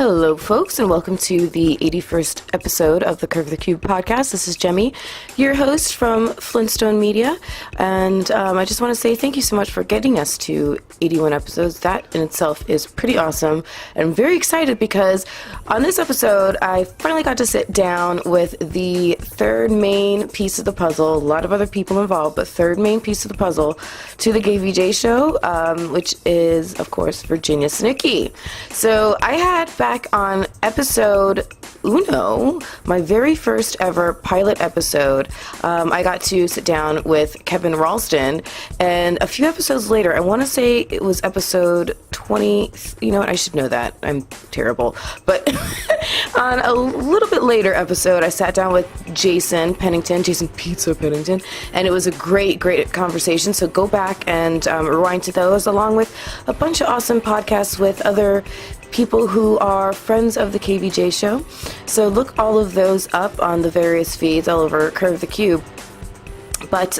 Hello, folks, and welcome to the 81st episode of the Curve the Cube podcast. This is Jemmy, your host from Flintstone Media, and I just want to say thank you so much for getting us to 81 episodes. That in itself is pretty awesome, and I'm very excited because on this episode, I finally got to sit down with the third main piece of the puzzle. A lot of other people involved, but third main piece of the puzzle to the KVJ show, which is, of course, Virginia Sinicki. So I had back on episode Uno, my very first ever pilot episode, I got to sit down with Kevin Ralston, and a few episodes later, I want to say it was episode 20, you know what, I should know that, I'm terrible, but on a little bit later episode, I sat down with Jason Pizza Pennington, and it was a great conversation, so go back and rewind to those, along with a bunch of awesome podcasts with other people who are friends of the KVJ show. So look all of those up on the various feeds all over Curve the Cube. But,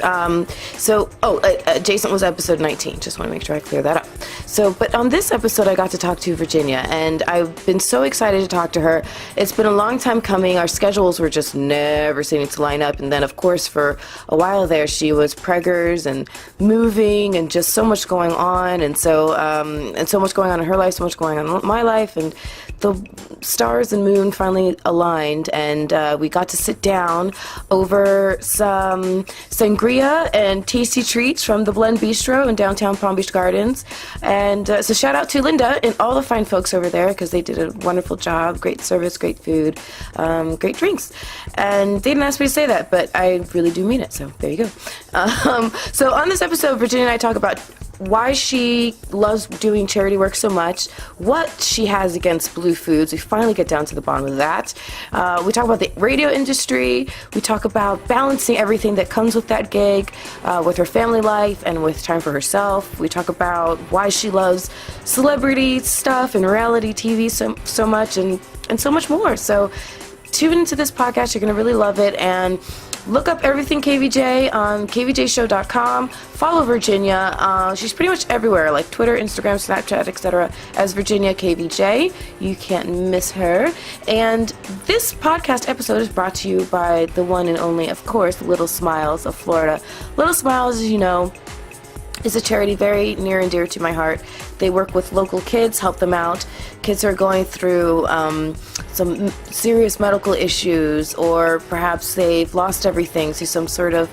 Jason was episode 19. Just want to make sure I clear that up. So, but on this episode, I got to talk to Virginia, and I've been so excited to talk to her. It's been a long time coming. Our schedules were just never seeming to line up. And then, of course, for a while there, she was preggers and moving and just so much going on. And so much going on in her life, so much going on in my life. And the stars and moon finally aligned, and we got to sit down over some Sangria and tasty treats from the Blend Bistro in downtown Palm Beach Gardens. And so shout out to Linda and all the fine folks over there, because they did a wonderful job. Great service, great food, great drinks. And they didn't ask me to say that, but I really do mean it, so there you go. So on this episode, Virginia and I talk about why she loves doing charity work so much, what she has against blue foods. We finally get down to the bottom of that. We talk about the radio industry. We talk about balancing everything that comes with that gig, with her family life and with time for herself. We talk about why she loves celebrity stuff and reality TV so much, and so much more. So tune into this podcast. You're going to really love it. And look up everything KVJ on kvjshow.com. Follow Virginia. She's pretty much everywhere, like Twitter, Instagram, Snapchat, etc., as Virginia KVJ. You can't miss her. And this podcast episode is brought to you by the one and only, of course, Little Smiles of Florida. Little Smiles, as you know, is a charity very near and dear to my heart. They work with local kids, help them out. Kids who are going through some serious medical issues, or perhaps they've lost everything through some sort of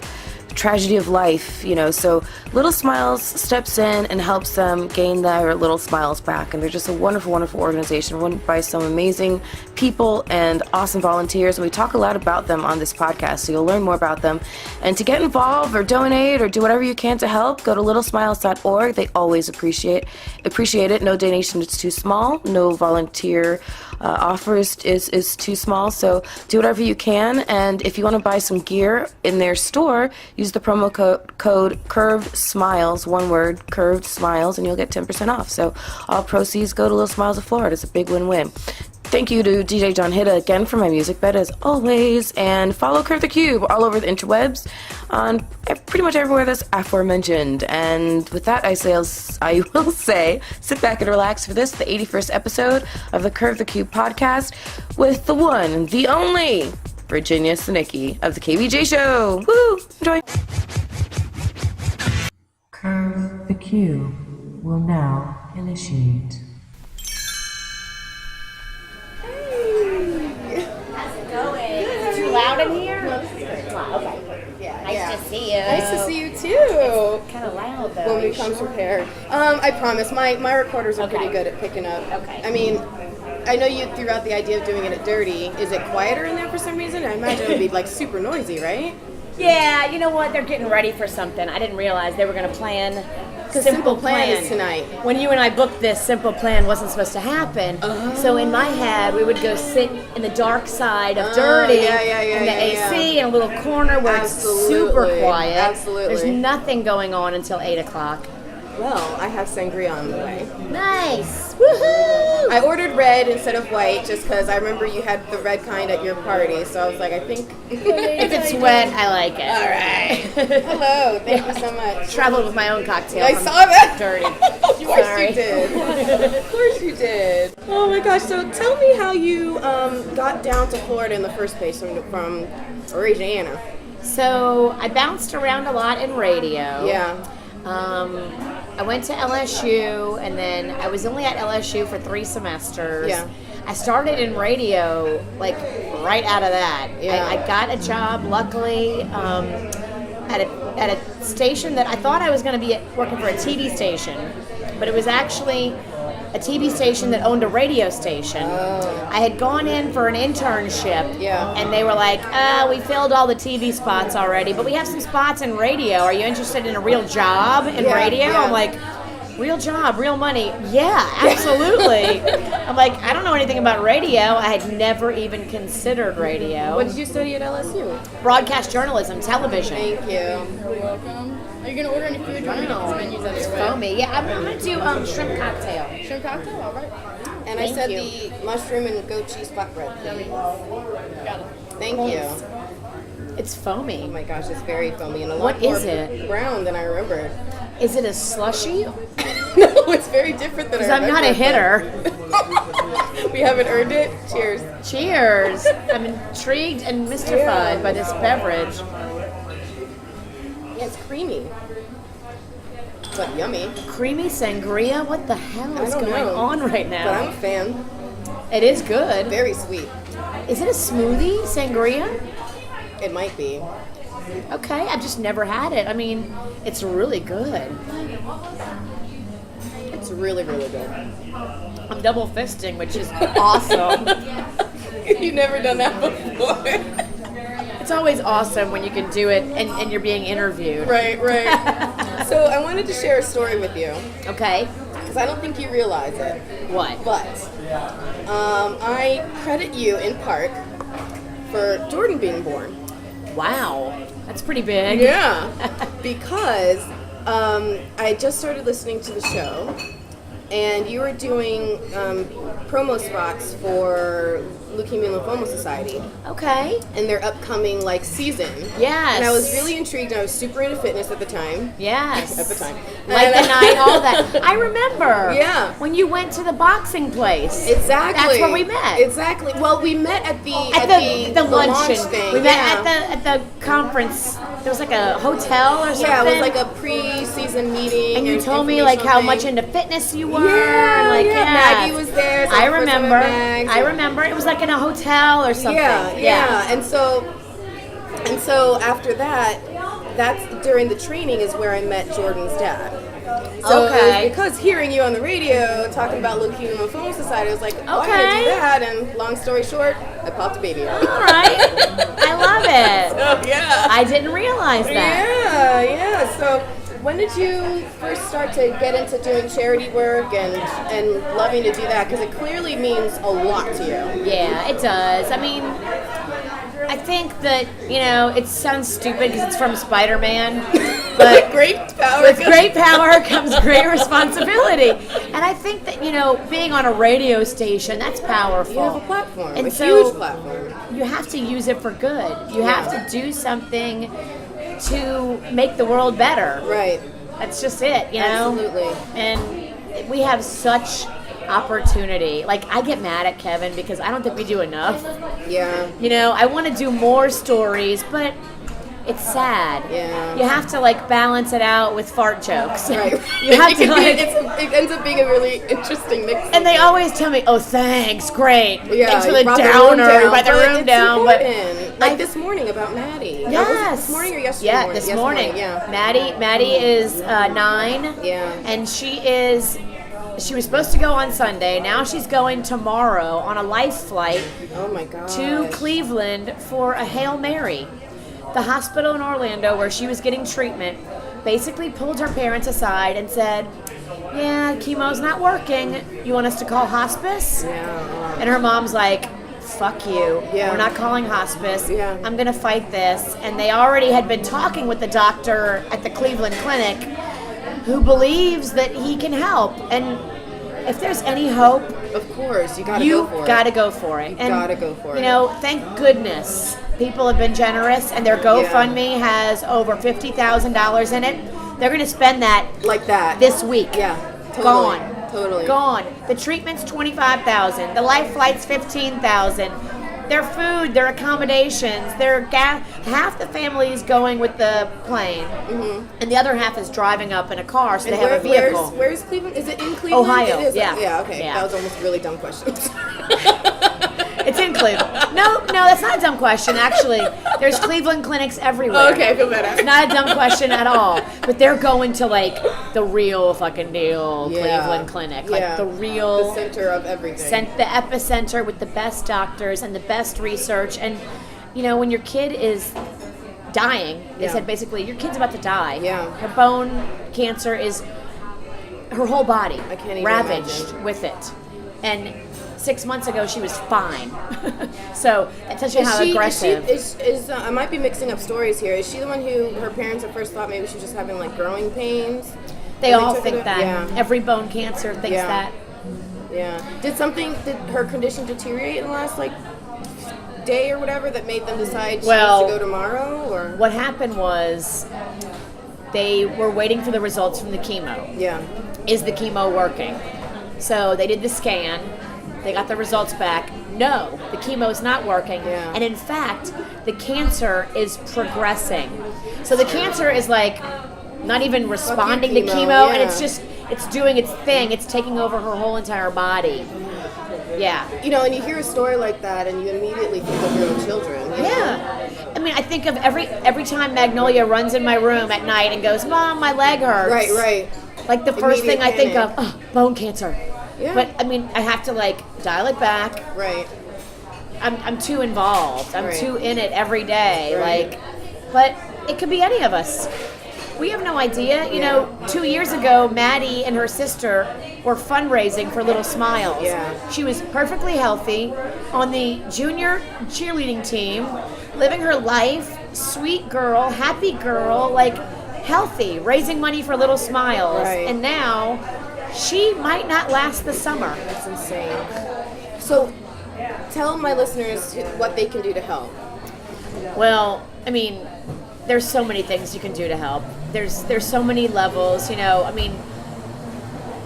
tragedy of life, you know. So Little Smiles steps in and helps them gain their little smiles back. And they're just a wonderful, wonderful organization run by some amazing people and awesome volunteers. And we talk a lot about them on this podcast, so you'll learn more about them. And to get involved or donate or do whatever you can to help, go to littlesmiles.org. They always appreciate it. No donation is too small. No volunteer offer is too small. So do whatever you can. And if you want to buy some gear in their store, use the promo code Curved Smiles, one word, Curved Smiles, and you'll get 10% off. So all proceeds go to Little Smiles of Florida. It's a big win-win. Thank you to DJ John Hitta again for my music bed, as always. And follow Curve the Cube all over the interwebs on pretty much everywhere that's aforementioned. And with that, I will say, sit back and relax for this, the 81st episode of the Curve the Cube podcast with the one, the only Virginia Sinicki of the KVJ show. Woo! Enjoy! Curve the Cube will now initiate. Loud in here? Wow, okay. Yeah, nice to see you. Nice to see you too. Kind of loud though. When we come prepared. I promise. My recorders are pretty good at picking up. Okay. I mean, I know you threw out the idea of doing it at Dirty. Is it quieter in there for some reason? I imagine it would be like super noisy, right? Yeah, you know what? They're getting ready for something. I didn't realize they were going to plan. Simple Plan is tonight. When you and I booked this, Simple Plan wasn't supposed to happen. So in my head, we would go sit in the dark side of Dirty in the AC in a little corner where it's super quiet. Absolutely. There's nothing going on until 8 o'clock. Well, I have Sangria on the way. Nice. Woohoo! I ordered red instead of white just because I remember you had the red kind at your party. So I was like, I think. If it's wet, I like it. All right. Hello. Thank you so much. Traveled with my own cocktail. I from saw that. Dirty. Of course Sorry. you did. Of course you did. Oh my gosh. So tell me how you got down to Florida in the first place from Louisiana. So I bounced around a lot in radio. Yeah. I went to LSU, and then I was only at LSU for 3 semesters. Yeah. I started in radio, like, right out of that. Yeah. I got a job, luckily, at a station that I thought I was going to be working for a TV station, but it was actually a TV station that owned a radio station. Oh. I had gone in for an internship, Yeah. and they were like, we filled all the TV spots already, but we have some spots in radio. Are you interested in a real job in Yeah, radio? yeah. I'm like, real job, real money? Yeah, absolutely. I'm like, I don't know anything about radio. I had never even considered radio. What did you study at LSU? Broadcast journalism, television. Thank you. You're welcome. Are you gonna order any food? Or Wow. menus out It's of your way? foamy. Yeah, I'm gonna do shrimp cocktail. Shrimp cocktail. All right. And I Thank said you. the mushroom and goat cheese flatbread. Yummy. Got it. Thank you. It's Oh foamy. my gosh, it's very foamy and a What lot more is it? brown than I remembered. Is it a slushy? No, it's very different than I Because I'm not a remembered. hitter. We haven't earned it. Cheers. Cheers. I'm intrigued and mystified by this beverage. Yeah, it's creamy. But yummy. Creamy sangria? What the hell I is don't going know. on right But I'm now? a fan. It is good. Very sweet. Is it a smoothie, sangria? It might be. Okay, I've just never had it. I mean, it's really good. It's really, really good. I'm double fisting, which is awesome. You've never done that before. It's always awesome when you can do it and you're being interviewed. Right, right. So I wanted to share a story with you Okay. because I don't think you realize it. What? But I credit you in part for Jordan being born. Wow. That's pretty big. Yeah, because I just started listening to the show, and you were doing promo spots for Leukemia and Lymphoma Society Okay. and their upcoming season. Yes. And I was really intrigued, and I was super into fitness at the time. Yes. At the time. Like the And- night, all that. I remember. Yeah. When you went to the boxing place. Exactly. That's where we met. Exactly. Well, we met at the The luncheon. launch thing. We met Yeah. at the conference. There was like a hotel or something. Yeah, it was like a pre-season meeting. And you or told me like how informational much thing. into fitness you were. Yeah, and like, yeah. yes. Maggie was there. So I of course remember. went Mags I and- remember. It was like in a hotel or something. Yeah. And so after that, that's during the training is where I met Jordan's dad. So it Okay. was because hearing you on the radio talking about Leukemia and Lymphoma Society, I was like, oh, I gotta Okay. do that. And long story short, I popped a baby out. All right. I love it. Oh yeah. I didn't realize that. Yeah. So when did you first start to get into doing charity work and loving to do that? Because it clearly means a lot to you. Yeah, it does. I mean, I think that, it sounds stupid because it's from Spider-Man, but Great power. with great power comes great responsibility. And I think that, being on a radio station, that's powerful. You have a platform, And a so- huge platform. You have to use it for good. You Yeah. have to do something to make the world better. Right. That's just it, Absolutely. And we have such opportunity. Like, I get mad at Kevin because I don't think we do enough. Yeah. I want to do more stories, but it's sad. Yeah. You have to balance it out with fart jokes. Right. You have to it ends up being a really interesting mix. and they always tell me, "Oh, thanks, great." Yeah, Thanks for you the brought downer, the room you brought the down, room it's down. But important. Like this morning about Maddie. Or was it yes, this morning or yesterday yeah, morning? this morning. Yeah. Maddie is 9. Yeah. and she was supposed to go on Sunday. Now she's going tomorrow on a life flight Oh my god. to Cleveland for a Hail Mary. The hospital in Orlando where she was getting treatment basically pulled her parents aside and said, "Yeah, chemo's not working. You want us to call hospice?" Yeah. And her mom's like, "Fuck you. Yeah. We're not calling hospice. Yeah. I'm going to fight this." And they already had been talking with the doctor at the Cleveland Clinic who believes that he can help. And if there's any hope, Of course, you gotta you go for gotta it. go for it. You gotta go for You it. know, thank goodness people have been generous, and their GoFundMe has over $50,000 in it. They're going to spend that Like that. this week. Yeah. Totally. Gone. Totally. Gone. The treatment's $25,000. The life flight's $15,000. Their food, their accommodations, their gas. Half the family is going with the plane, and the other half is driving up in a car, so And they have a vehicle. where's Cleveland? Is it in Cleveland? Ohio, It is. yeah. Yeah, okay. Yeah. That was almost a really dumb question. It's in Cleveland. No, that's not a dumb question. Actually, there's Cleveland clinics everywhere. Okay, I feel better. It's not a dumb question at all. But they're going to like the real fucking deal Yeah. Cleveland clinic, Yeah. like the real The center of everything. the epicenter with the best doctors and the best research. And you know, when your kid is dying, they Yeah. said basically your kid's about to die. Yeah. Her bone cancer is her whole body I can't even ravaged imagine. with it. And 6 months ago she was fine. So that tells you how aggressive. I might be mixing up stories here. Is she the one who her parents at first thought maybe she was just having like growing pains? They And all took think it- that. Yeah. Every bone cancer thinks Yeah. that. Yeah. Did her condition deteriorate in the last like day or whatever that made them decide she Well, wants to go tomorrow? Or What happened was they were waiting for the results from the chemo. yeah. Is the chemo working? So they did the scan. They got the results back. No, the chemo is not working. Yeah. And in fact, the cancer is progressing. So the cancer is like not even responding to chemo, chemo, and yeah. it's doing its thing. It's taking over her whole entire body. Yeah. You know, and you hear a story like that, and you immediately think of your own children. You know? Yeah. I mean, I think of every time Magnolia runs in my room at night and goes, "Mom, my leg hurts." Right. Like the first Immediate thing I think of, panic. bone cancer. Yeah. But I mean, I have to like dial it back. Right. I'm too involved. I'm Right. too in it every day. Right. But it could be any of us. We have no idea. You know, 2 years ago, Maddie and her sister were fundraising for Little Smiles. Yeah. She was perfectly healthy on the junior cheerleading team, living her life, sweet girl, happy girl, like healthy, raising money for Little Smiles. Right. And now she might not last the summer. That's insane. So, tell my listeners what they can do to help. Well, I mean, there's so many things you can do to help. There's so many levels, you know. I mean,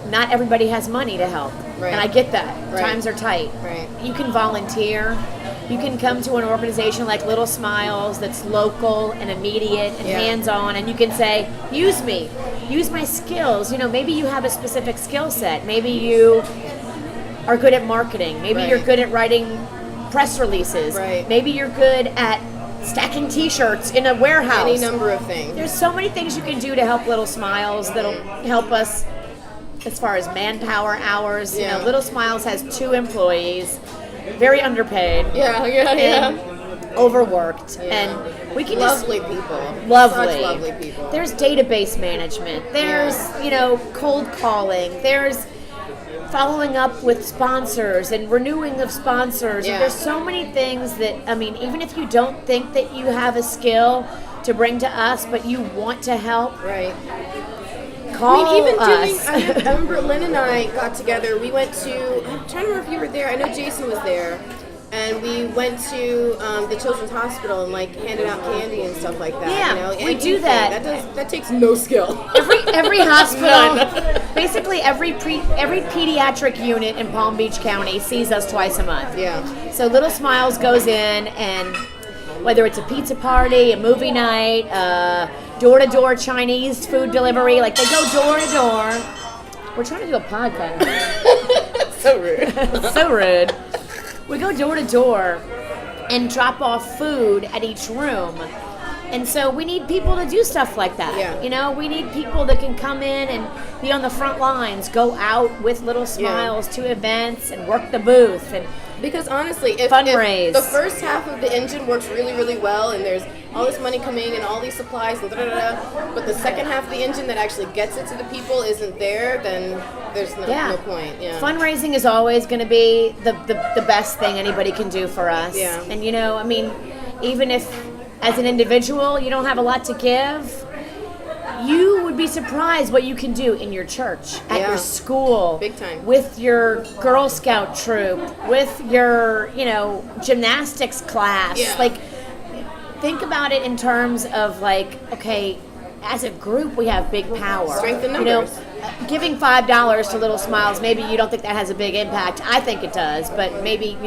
not everybody has money to help. Right. And I get that. Right. Times are tight. Right. You can volunteer. You can come to an organization like Little Smiles that's local and immediate and Yeah. hands-on, and you can say, use me. Use my skills. You know, maybe you have a specific skill set. Maybe you are good at marketing. Maybe Right. you're good at writing press releases. Right. Maybe you're good at stacking t-shirts in a warehouse. Any number of things. There's so many things you can do to help Little Smiles that'll help us as far as manpower hours. You Yeah. know, Little Smiles has 2 employees, very underpaid, Yeah. and overworked, Yeah. and we can Lovely people. Lovely. Such lovely people. There's database management. There's, you know, cold calling. There's following up with sponsors and renewing of sponsors. Yeah. And there's so many things that, I mean, even if you don't think that you have a skill to bring to us, but you want to help, Right. call I mean, even us. I remember Lynn and I got together. We went to, I'm trying to remember if you were there. I know Jason was there. And we went to the Children's Hospital and like handed out candy and stuff like that. Yeah, you know? we do that. That takes no skill. Every hospital, basically every pediatric unit in Palm Beach County sees us twice a month. Yeah. So Little Smiles goes in, and whether it's a pizza party, a movie night, door-to-door Chinese food delivery, like they go door to door. We're trying to do a podcast. So rude. So rude. We go door to door and drop off food at each room. And so we need people to do stuff like that. Yeah. You know, we need people that can come in and be on the front lines, go out with Little Smiles to events and work the booth. And Because honestly, if Fundraise. the first half of the engine works really, really well and there's all this money coming and all these supplies and but the second half of the engine that actually gets it to the people isn't there, then there's no point. Yeah. Fundraising is always going to be the best thing anybody can do for us. Yeah. And, you know, I mean, even if as an individual you don't have a lot to give, you would would be surprised what you can do in your church, at Yeah. your school, Big time. with your Girl Scout troop, with your, gymnastics class. Yeah. Like, think about it in terms of like, okay, as a group we have big power. Strength in numbers. Giving $5 to Little Smiles, maybe you don't think that has a big impact. I think it does, but maybe,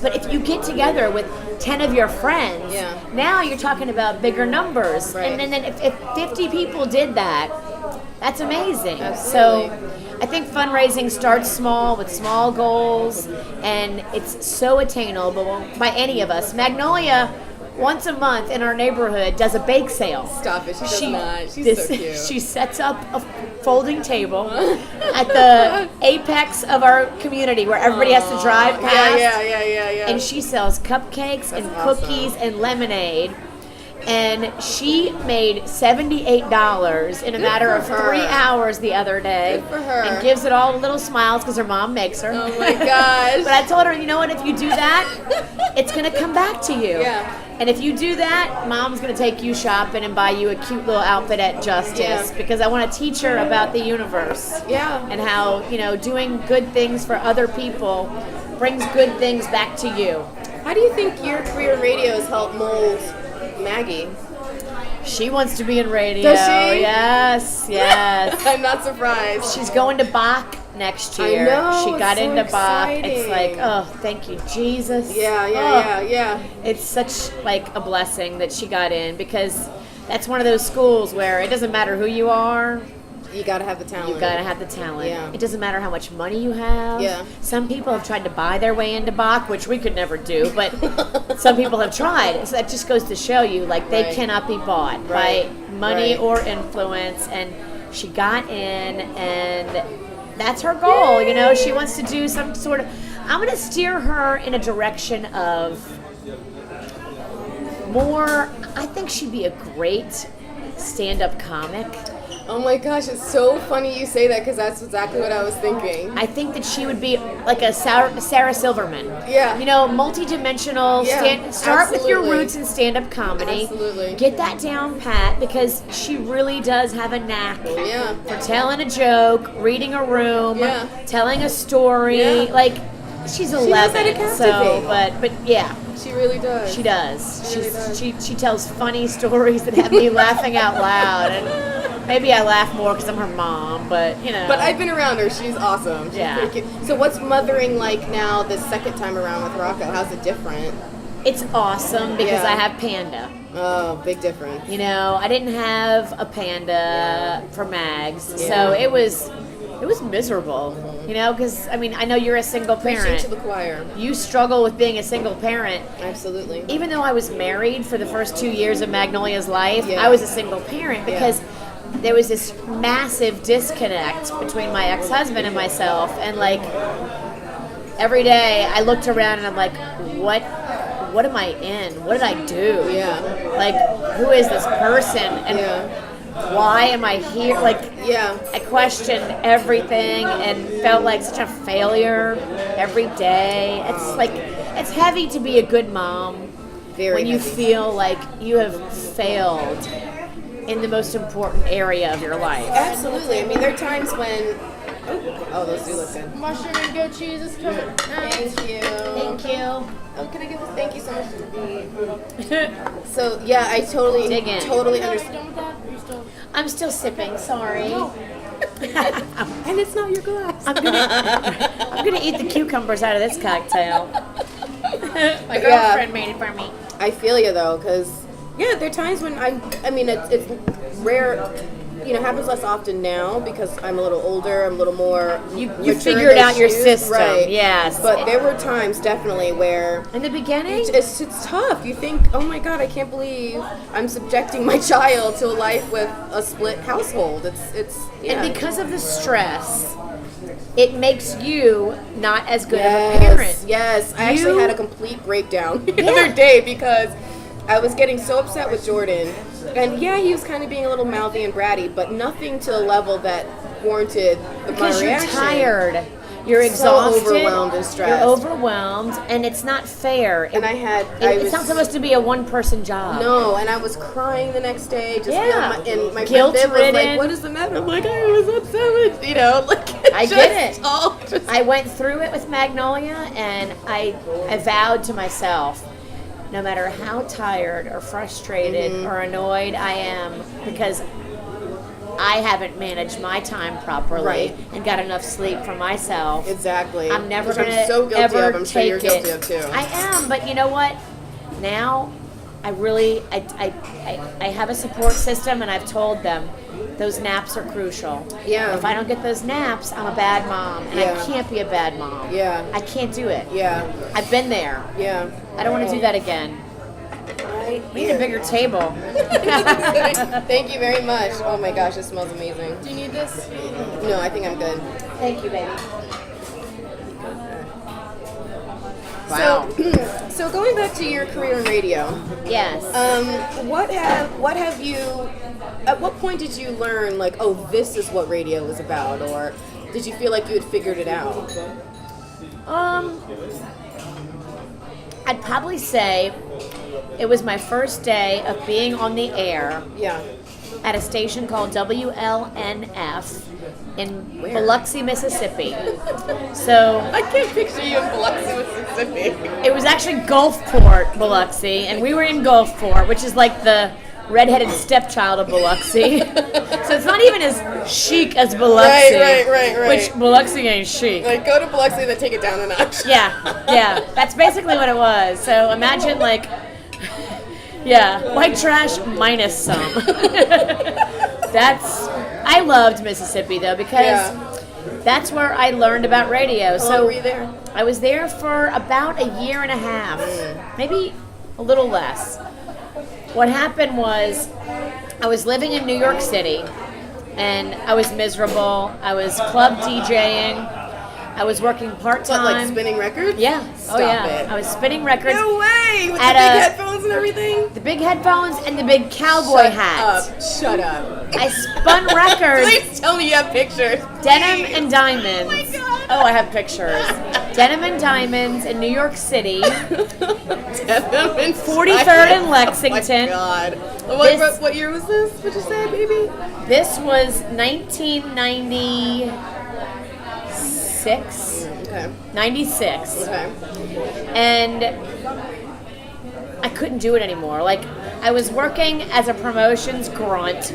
but if you get together with 10 of your friends, Yeah. now you're talking about bigger numbers. Right. And then if 50 people did that, that's amazing. Absolutely. So I think fundraising starts small with small goals, and it's so attainable by any of us. Magnolia, once a month in our neighborhood, does a bake sale. Stop it. She does not. She's so cute. She sets up a folding table at the apex of our community where everybody has to drive past. Yeah. And she sells cupcakes and awesome. cookies and lemonade. And she made $78 in a matter of for her. 3 hours the other day. Good for her. And gives it all to Little Smiles because her mom makes her. Oh my gosh. But I told her, you know what, if you do that, it's going to come back to you. Yeah. And if you do that, Mom's going to take you shopping and buy you a cute little outfit at Justice. Yeah. Because I want to teach her about the universe. Yeah. And how, doing good things for other people brings good things back to you. How do you think your career in radio has helped mold Maggie? She wants to be in radio. Does she? Yes. I'm not surprised. She's going to Bach next year. know, She got it's so into Bach. It's exciting. like, oh, thank you, Jesus. Yeah. It's such like a blessing that she got in, because that's one of those schools where it doesn't matter who you are, You gotta have the talent. you gotta have the talent. Yeah. It doesn't matter how much money you have. Yeah. Some people have tried to buy their way into Bach, which we could never do, but some people have tried. So that just goes to show you, like, they Right. cannot be bought Right. by money Right. or influence. And she got in, and that's her goal. She wants to do some sort of. I'm gonna steer her in a direction of more. I think she'd be a great stand-up comic. Oh my gosh, it's so funny you say that because that's exactly what I was thinking. I think that she would be like a Sarah Silverman. Yeah. Multi-dimensional. Yeah, Start with your absolutely. roots in stand-up comedy. Absolutely. Get that down pat, because she really does have a knack Yeah. for telling a joke, reading a room, Yeah. telling a story. Yeah. Like, she's 11, knows how to so captivate. but yeah. She really does. She does. She really does. She tells funny stories that have me laughing out loud, and maybe I laugh more because I'm her mom, but But I've been around her. She's awesome. She's Yeah. pretty cute. So what's mothering like now the second time around with Rocco? How's it different? it's awesome because Yeah. I have Panda. Oh, big difference. I didn't have a Panda for Mags, Yeah. so it was miserable. Because I know you're a single Preaching parent. to the choir. You struggle with being a single parent. Absolutely. Even though I was married for the first 2 years of Magnolia's life, Yeah. I was a single parent because there was this massive disconnect between my ex-husband and myself. And like every day I looked around and I'm like, what am I in? What did I do? Yeah. Like, who is this person? And Yeah. why am I here? Like, Yeah. I questioned everything and felt like such a failure every day. It's like, it's heavy to be a good mom Very when you heavy. feel like you have failed in the most important area of your life. Absolutely. I mean, there are times when. Oh, those do look good. Mushroom and goat cheese is coming. Thank you. Thank you. Oh, can I get this? Thank you so much for the So yeah, I totally, Dig in. totally Are you understand. done with that? Are you still? I'm still sipping, sorry. And it's not your glass. I'm gonna eat the cucumbers out of this cocktail. My Yeah. girlfriend made it for me. I feel you though, because yeah, there are times when I mean, it's rare. Happens less often now because I'm a little older. I'm a little more. You mature in figured those out your shoes, system, right? yes. But there were times definitely where In the beginning, it's tough. You think, oh my God, I can't believe I'm subjecting my child to a life with a split household. It's yeah. and because of the stress, it makes you not as good of a Yes, parent. yes. I actually You- had a complete breakdown the other day because I was getting so upset with Jordan. And yeah, he was kind of being a little mouthy and bratty, but nothing to the level that warranted my Because you're reaction. tired. You're exhausted. overwhelmed and stressed. You're overwhelmed, and it's not fair. And It's not supposed to be a one-person job. No, and I was crying the next day. Just Yeah. and my Guilt friend Viv was ridden. like, "What is the matter?" I'm like, "I was upset with like." I get it. All just, I went through it with Magnolia, and I vowed to myself, no matter how tired or frustrated or annoyed I am, because I haven't managed my time properly Right. and got enough sleep for myself. exactly. I'm never Which going to I'm so guilty ever of. I'm sure take you're guilty it. of too. I am, but you know what? Now, I really, I have a support system, and I've told them those naps are crucial. Yeah. If I don't get those naps, I'm a bad mom, and Yeah. I can't be a bad mom. Yeah. I can't do it. Yeah. I've been there. Yeah. I don't want to do that again. We need a bigger table. Thank you very much. Oh my gosh, it smells amazing. Do you need this? No, I think I'm good. Thank you, baby. Wow. So going back to your career in radio, Yes. what have you? At what point did you learn like, oh, this is what radio is about, or did you feel like you had figured it out? I'd probably say it was my first day of being on the air Yeah. at a station called WLNF in Where? Biloxi, Mississippi. So I can't picture you in Biloxi, Mississippi. it was actually Gulfport, Biloxi, and we were in Gulfport, which is like the redheaded stepchild of Biloxi. So it's not even as chic as Biloxi. Right. Which Biloxi ain't chic. Like, go to Biloxi and then take it down a notch. Yeah. That's basically what it was. So imagine like, white trash minus some. I loved Mississippi though, because that's where I learned about radio. How long were you there? I was there for about a year and a half, maybe a little less. What happened was I was living in New York City, and I was miserable. I was club DJing. I was working part-time. What, like spinning records? Yeah. Stop it. I was spinning records. No way! With the At big a- headphones and everything? The big headphones and the big cowboy hat. Shut up. I spun records. Please tell me you have pictures. Denim Please. and Diamonds. Oh my God. Oh, I have pictures. Denim and Diamonds in New York City. Denim and 43rd and Lexington. Oh my God. This- What year was this? What'd you say, baby? This was 1996. Okay. 96. Okay. And I couldn't do it anymore. Like, I was working as a promotions grunt.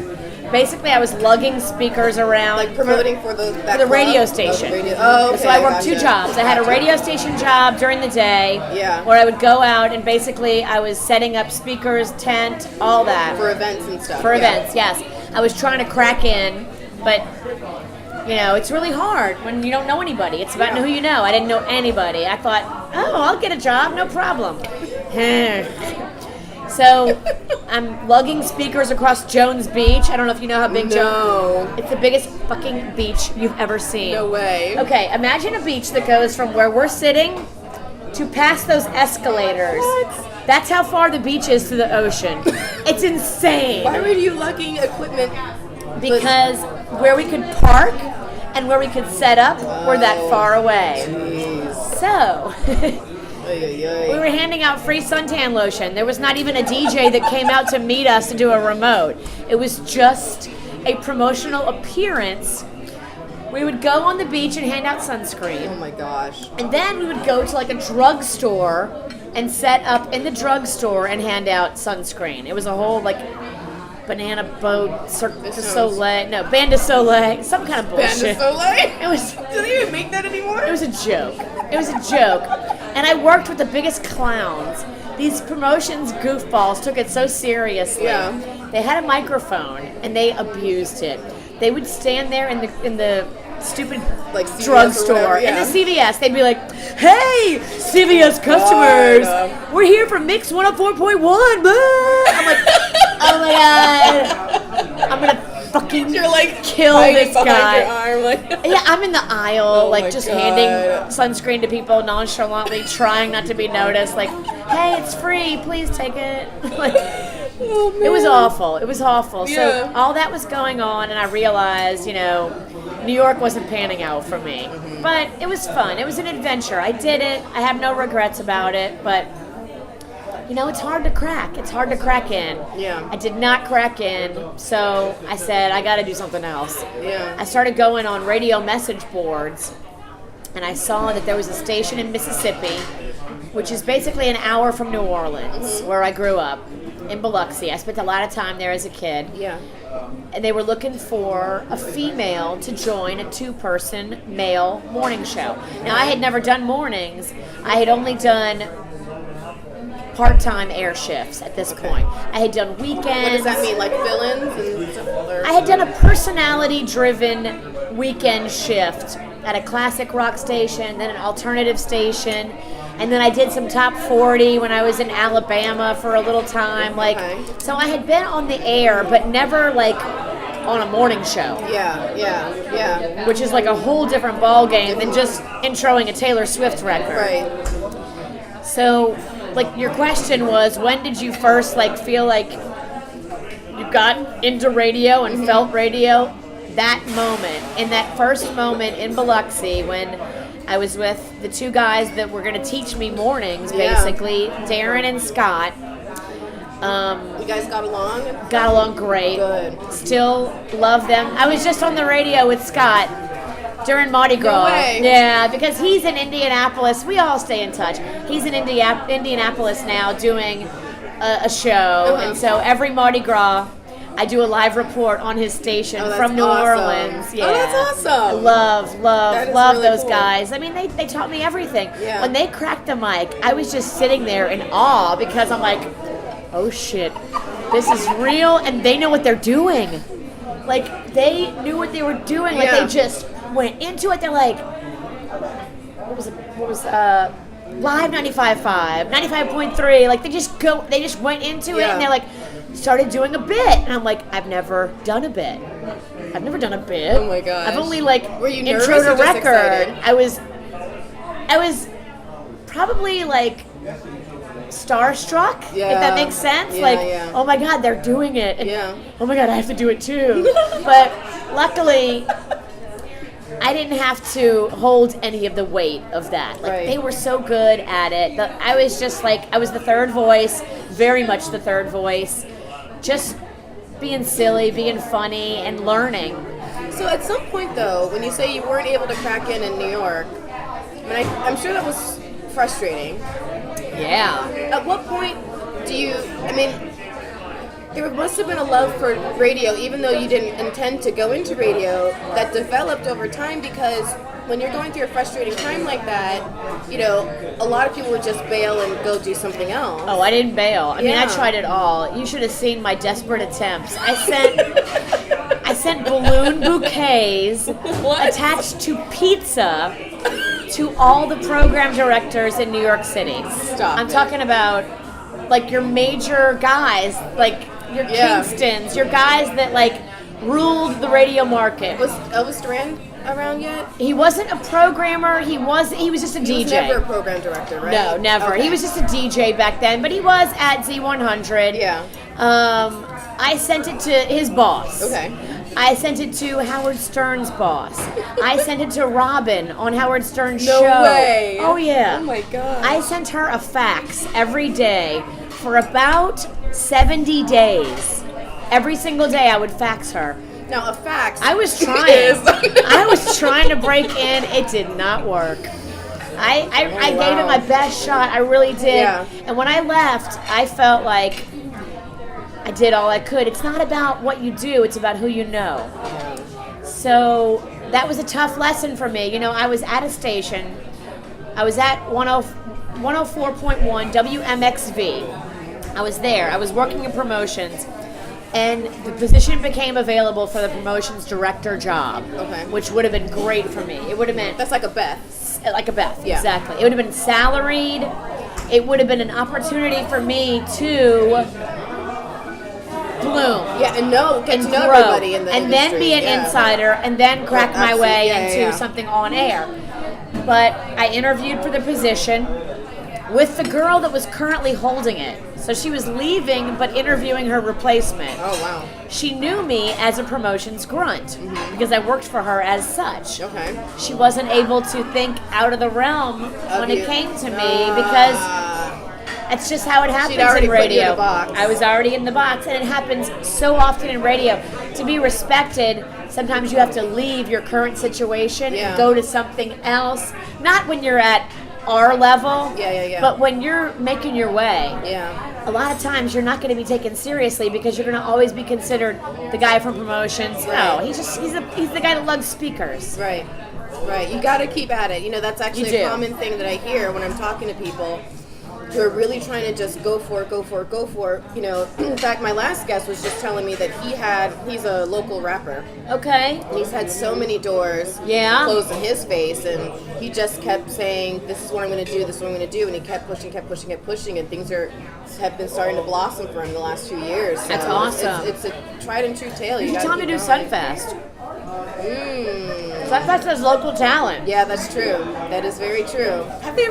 Basically, I was lugging speakers around. Like promoting for the radio station. Oh, okay. So I worked two gotcha. jobs. I had a radio station job during the day, Yeah. where I would go out and basically I was setting up speakers, tent, all that. For events and stuff. For yeah. events, yes. I was trying to crack in, but it's really hard when you don't know anybody. It's about who you know. I didn't know anybody. I thought, oh, I'll get a job, no problem. So I'm lugging speakers across Jones Beach. I don't know if you know how big No. It's the biggest fucking beach you've ever seen. No way. Okay, imagine a beach that goes from where we're sitting to past those escalators. What? That's how far the beach is to the ocean. It's insane. Why were you lugging equipment? Because where we could park and where we could set up were that far away. Jeez. So, Ay, ay, ay. we were handing out free suntan lotion. There was not even a DJ that came out to meet us to do a remote. It was just a promotional appearance. We would go on the beach and hand out sunscreen. Oh my gosh. And then we would go to like a drugstore and set up in the drugstore and hand out sunscreen. It was a whole like banana boat, Cirque du Soleil, no, Band de Soleil, some kind of bullshit. Band de Soleil? It was, Do they even make that anymore? it was a joke. It was a joke. And I worked with the biggest clowns. These promotions goofballs took it so seriously. Yeah. They had a microphone and they abused it. They would stand there in the stupid Like CVS or drugstore whatever, yeah. in the CVS. They'd be like, "Hey, CVS customers, God. we're here from Mix 104.1." I'm like, "Oh my god, I'm gonna fucking You're like kill hiding this behind guy." your arm, like. Yeah, I'm in the aisle, Oh like my just God. handing sunscreen to people nonchalantly, trying not to be noticed. Like, "Hey, it's free, please take it." Like, Oh, man. it was awful. It was awful. Yeah. So all that was going on, and I realized, New York wasn't panning out for me. But it was fun. It was an adventure. I did it. I have no regrets about it, but it's hard to crack. It's hard to crack in. Yeah. I did not crack in, so I said, I got to do something else. Yeah. I started going on radio message boards, and I saw that there was a station in Mississippi, which is basically an hour from New Orleans, where I grew up, in Biloxi. I spent a lot of time there as a kid. Yeah. And they were looking for a female to join a 2-person male morning show. Now, I had never done mornings. I had only done part-time air shifts at this point. I had done weekends. What does that mean, like fill-ins and stuff? I had done a personality-driven weekend shift at a classic rock station, then an alternative station, and then I did some top 40 when I was in Alabama for a little time. So I had been on the air, but never on a morning show. Yeah. Which is like a whole different ball game than just introing a Taylor Swift record. Right. So, your question was, when did you first feel like you got into radio and felt radio? That moment, in that first moment in Biloxi, when I was with the 2 guys that were going to teach me mornings, basically, Darren and Scott. You guys got along? Got along great. Good. Still love them. I was just on the radio with Scott during Mardi Gras. No way. Yeah, because he's in Indianapolis. We all stay in touch. He's in Indianapolis now doing a show, and so every Mardi Gras, I do a live report on his station from New Orleans. Yeah. Oh, that's awesome. Love really those cool. guys. I mean, they taught me everything. Yeah. When they cracked the mic, I was just sitting there in awe because I'm like, oh shit, this is real, and they know what they're doing. They knew what they were doing. They just went into it. They're like, what was Live 95.5, 95.3. They just went into it, and they started doing a bit, and I'm like, I've never done a bit. Oh my gosh. I've only Were you nervous introed or a just record. excited? I was probably starstruck, if that makes sense. Yeah. Oh my God, they're doing it. And, Yeah. oh my God, I have to do it too. But luckily, I didn't have to hold any of the weight of that. They were so good at it. I was just I was the third voice, very much the third voice. Just being silly, being funny, and learning. So at some point, though, when you say you weren't able to crack in New York, I'm sure that was frustrating. Yeah. At what point there must have been a love for radio, even though you didn't intend to go into radio, that developed over time, because when you're going through a frustrating time like that, a lot of people would just bail and go do something else. Oh, I didn't bail. I mean, I Yeah. tried it all. You should have seen my desperate attempts. I sent balloon bouquets attached to pizza to all the program directors in New York City. Stop I'm it. talking about your major guys, your Kingstons, your guys that ruled the radio market. Was Elvis Duran around yet? He wasn't a programmer. He was just a DJ. He was never a program director, right? No, never. Okay. He was just a DJ back then, but he was at Z100. Yeah. I sent it to his boss. Okay. I sent it to Howard Stern's boss. I sent it to Robin on Howard Stern's No show. way. Oh, yeah. Oh my God. I sent her a fax every day for about 70 days. Every single day I would fax her. Now, a fax. I was trying. is- I was trying to break in. It did not work. I gave it my best shot. I really did. Yeah. And when I left, I felt like I did all I could. It's not about what you do. It's about who you know. So that was a tough lesson for me. I was at a station. I was at 104.1 WMXV. I was there. I was working in promotions. And the position became available for the promotions director job, which would have been great for me. It would have been That's like a Beth. like a Beth, Yeah. exactly. It would have been salaried. It would have been an opportunity for me to bloom. Yeah, and get to know grow, everybody in the and industry. then be an insider, and then crack my way Absolutely, into something on air. But I interviewed for the position. with the girl that was currently holding it. So she was leaving but interviewing her replacement. Oh, wow. She knew me as a promotions grunt because I worked for her as such. Okay. She wasn't able to think out of the realm when you. it came to me because that's just how it happens already in put you in radio. a box. I was already in the box, and it happens so often in radio. To be respected, sometimes you have to leave your current situation Yeah. and go to something else. Not when you're at our level, Yeah. but when you're making your way. Yeah. A lot of times you're not going to be taken seriously because you're going to always be considered the guy from promotions. No, he's the guy that lugs speakers. Right. Right. You got to keep at it. You know, that's actually You a do. common thing that I hear when I'm talking to people who are really trying to just go for it. You know, in fact, my last guest was just telling me that he's a local rapper. Okay. And he's had so many doors Yeah. closed in his face, and he just kept saying, this is what I'm going to do, this is what I'm going to do, and he kept pushing, and things have been starting to blossom for him the last few years. So That's awesome. It's a tried and true tale. You should gotta tell him to do keep going. Sunfest. Sunfest has local talent. Yeah, that's true. That is very true. Have they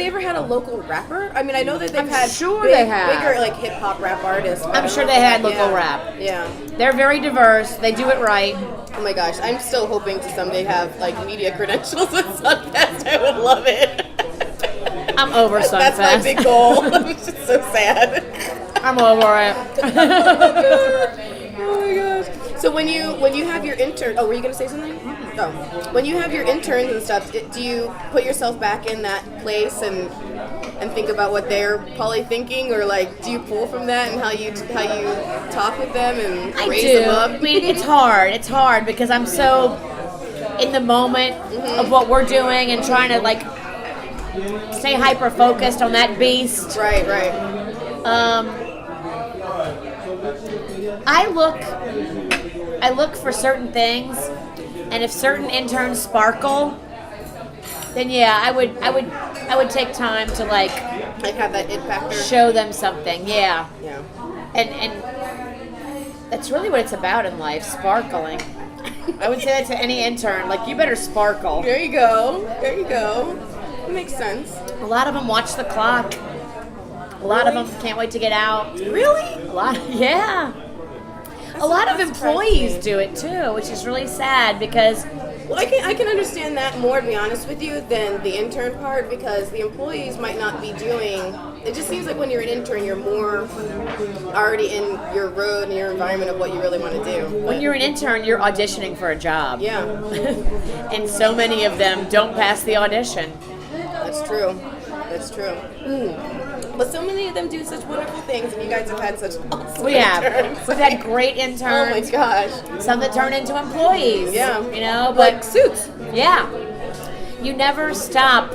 ever had a local rapper? I mean, I know that they've I'm had sure they have. bigger like hip hop rap artists. but I I'm don't sure know they if had that- local yeah. rap. Yeah. They're very diverse. They do it right. Oh my gosh, I'm still hoping to someday have like media credentials at Sunfest. I would love it. I'm over Sunfest. That's my big goal. It's just so sad. I'm over it. Oh my gosh. So when you have your intern, were you gonna say something? No. When you have your interns and stuff, do you put yourself back in that place and think about what they're probably thinking, or like do you pull from that and how you talk with them and I raise do. them up? I mean, it's hard. It's hard because I'm so in the moment of what we're doing and trying to like stay hyper focused on that beast. Right. I look for certain things, and if certain interns sparkle, then yeah, I would take time to like Like have that it factor. show them something. Yeah. Yeah. And that's really what it's about in life, sparkling. I would say that to any intern, like you better sparkle. There you go. It makes sense. A lot of them watch the clock. A lot of them can't wait to get out. Really? A lot a lot of that employees surprised do it too, which is really sad because Well, I can understand that more, to be honest with you, than the intern part, because the employees might not be doing. It just seems like when you're an intern, you're more already in your road and your environment of what you really want to do. when you're an intern, you're auditioning for a job. Yeah, And so many of them don't pass the audition. that's true. But so many of them do such wonderful things, and you guys have had such awesome We have. interns. We've had great Oh my interns. gosh. Some that turn into employees. Yeah. You know, but Like Suits. yeah. You never stop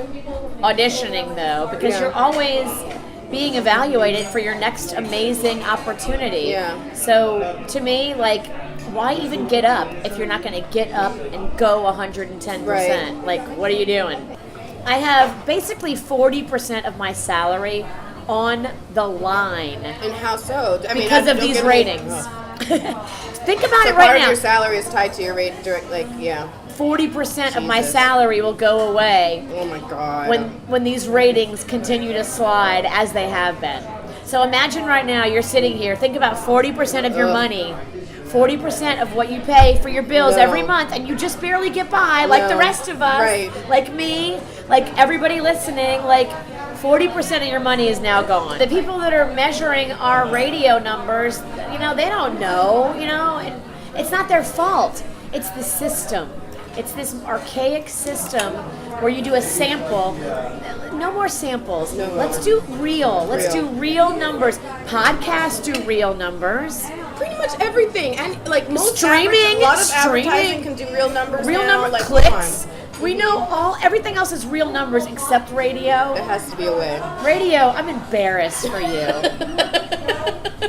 auditioning though, because Yeah. you're always being evaluated for your next amazing opportunity. Yeah. So to me, like, why even get up if you're not going to get up and go 110%? Right. Like, what are you doing? I have basically 40% of my salary on the line And how so? I mean, because of don't these get me- ratings. Think about So it part right of now. your salary is tied to your rate, direct, like, yeah. 40% of my Jesus. salary will go away Oh my god. when these ratings continue to slide as they have been. So imagine right now you're sitting here. Think about 40% of your Ugh. money, 40% of what you pay for your bills No. every month, and you just barely get by like the No. rest of us, Right. like me, like everybody listening. Like 40% of your money is now gone. The people that are measuring our radio numbers, you know, they don't know, you know, and it's not their fault. It's the system. It's this archaic system where you do a sample. No more samples. No. Let's do real. Let's Real. do real numbers. Podcasts do real numbers. Pretty much everything, and like most Streaming, a lot of streaming. advertising can do real numbers. Real now. number like, clicks. come We know everything else is real numbers except radio. on. It has to be a way. Radio, I'm embarrassed for you.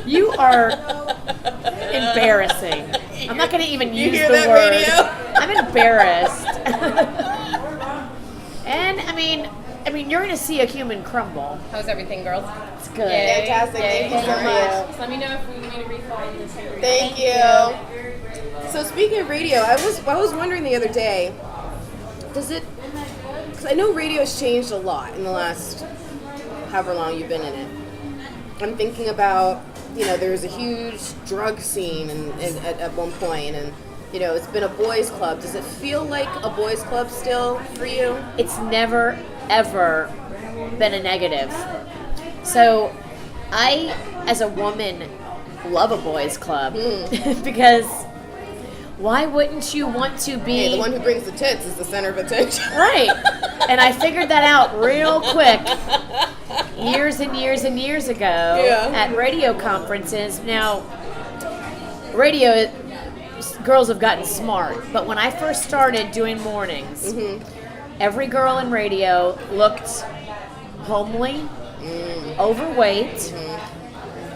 You are embarrassing. I'm not going to even You use hear the that, word. radio? I'm embarrassed. And I mean, you're going to see a human crumble. How's everything, girls? It's good. Yay. Fantastic. Thank you so Yay. much. Just let me know if we need a refill on this. Thank you. So speaking of radio, I was wondering the other day, because I know radio's changed a lot in the last however long you've been in it. I'm thinking about, there was a huge drug scene at one point, and it's been a boys' club. Does it feel like a boys' club still for you? It's never, ever been a negative. So I, as a woman, love a boys' club because why wouldn't you want to be... Hey, the one who brings the tits is the center of attention. Right. And I figured that out real quick years and years and years ago at radio conferences. Now, radio... girls have gotten smart, but when I first started doing mornings, every girl in radio looked homely, overweight,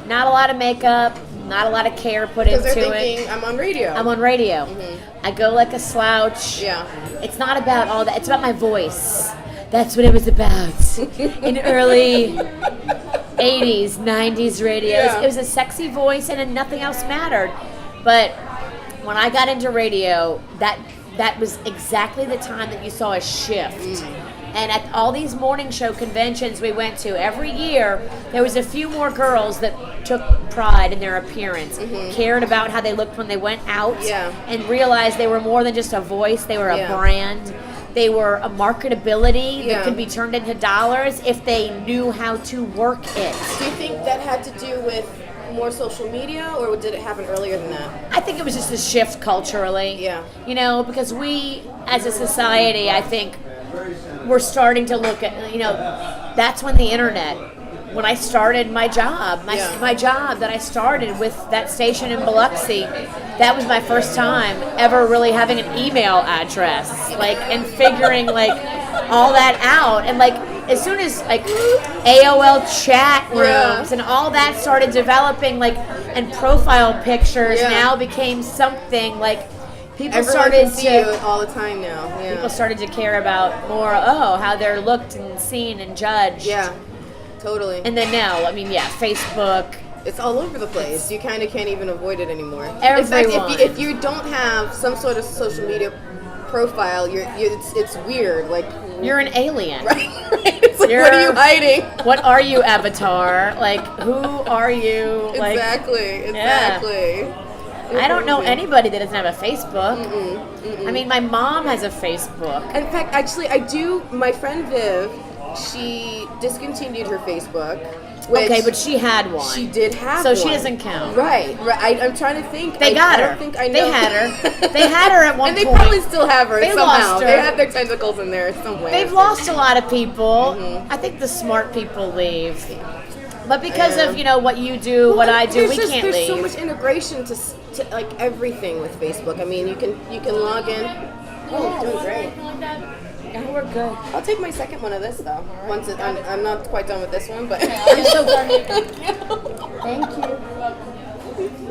not a lot of makeup, not a lot of care put into they're it. thinking, I'm on radio. I'm on radio. I go like a slouch. Yeah. It's not about all that. It's about my voice. That's what it was about in early 80s, 90s radios. Yeah. It was a sexy voice and nothing else mattered. But when I got into radio, that was exactly the time that you saw a shift. And at all these morning show conventions we went to, every year, there was a few more girls that took pride in their appearance, cared about how they looked when they went out, and realized they were more than just a voice, they were a brand. They were a marketability that could be turned into dollars if they knew how to work it. Do you think that had to do with more social media, or did it happen earlier than that? I think it was just a shift culturally. Yeah. Because we, as a society, I think, we're starting to look at, that's when the internet, when I started my job, my job that I started with that station in Biloxi, that was my first time ever really having an email address, and figuring, all that out. And, as soon as, AOL chat rooms and all that started developing, and profile pictures now became something, people Everyone started can see you all the time now. Yeah. People started to care about more, how they're looked and seen and judged. Yeah, totally. And then now, Facebook. It's all over the place. You kind of can't even avoid it anymore. Everyone. In fact, if you don't have some sort of social media profile, it's weird. You're an alien. Right? It's what are you hiding? What are you, Avatar? Who are you? Exactly. Yeah. I don't know anybody that doesn't have a Facebook. I mean, my mom has a Facebook. In fact, actually, I do. My friend Viv, she discontinued her Facebook. Okay, but she had one. She did have so one. So she doesn't count. Right. I'm trying to think. They got her. I don't think I know. They had her. They had her at one point. point. And they probably still have her somehow. Lost her. They have their tentacles in there somewhere. They've lost a lot of people. I think the smart people leave. But because of, what you do, what I do, we can't leave. There's so much integration to everything with Facebook. I mean, you can log in. Oh, doing great. Yeah, we're good. I'll take my second one of this though. Once I'm not quite done with this one, but I'm so sorry. Thank you.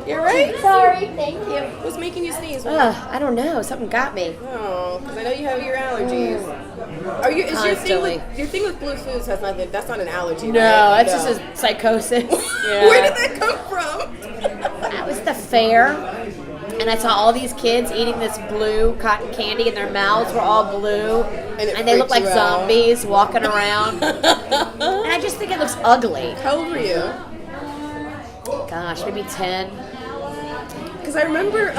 You're right. Sorry. Thank you. What's making you sneeze? I don't know. Something got me. Oh, because I know you have your allergies. Your thing with blue foods has nothing? That's not an allergy. No, right? that's just a psychosis. Yeah. Where did that come from? That was the fair. And I saw all these kids eating this blue cotton candy, and their mouths were all blue, and they look like zombies walking around. And I just think it looks ugly. How old were you? Gosh, maybe 10. Because I remember.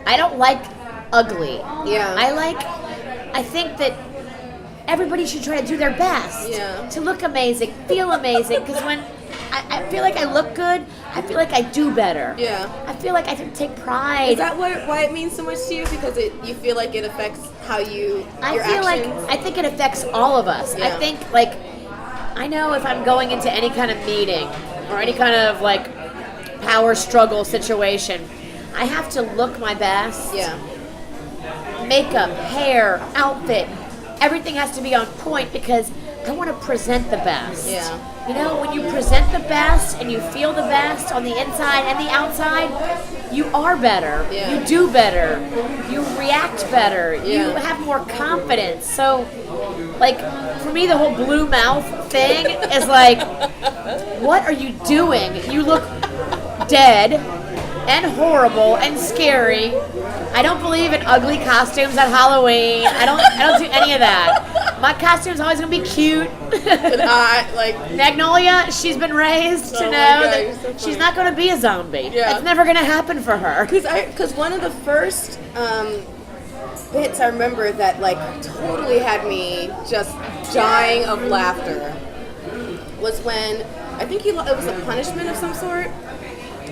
I don't like ugly. Yeah. I think that everybody should try to do their best to look amazing, feel amazing. Because when I feel like I look good, I feel like I do better. Yeah. I feel like I can take pride. Is that why it means so much to you? Because you feel like it affects how your actions? I think it affects all of us. Yeah. I think I know if I'm going into any kind of meeting or any kind of power struggle situation, I have to look my best. Yeah. Makeup, hair, outfit, everything has to be on point because I want to present the best. Yeah. When you present the best and you feel the best on the inside and the outside, you are better. Yeah. You do better. You react better. Yeah. You have more confidence. So, for me, the whole blue mouth thing is what are you doing? You look dead and horrible and scary. I don't believe in ugly costumes at Halloween. I don't do any of that. My costume's always gonna be cute. But I like Magnolia, she's been raised to Oh my know God, that you're so funny. she's not gonna be a zombie. Yeah. It's never gonna happen for her. because one of the first bits I remember that like totally had me just dying of laughter was when I think it was a punishment of some sort,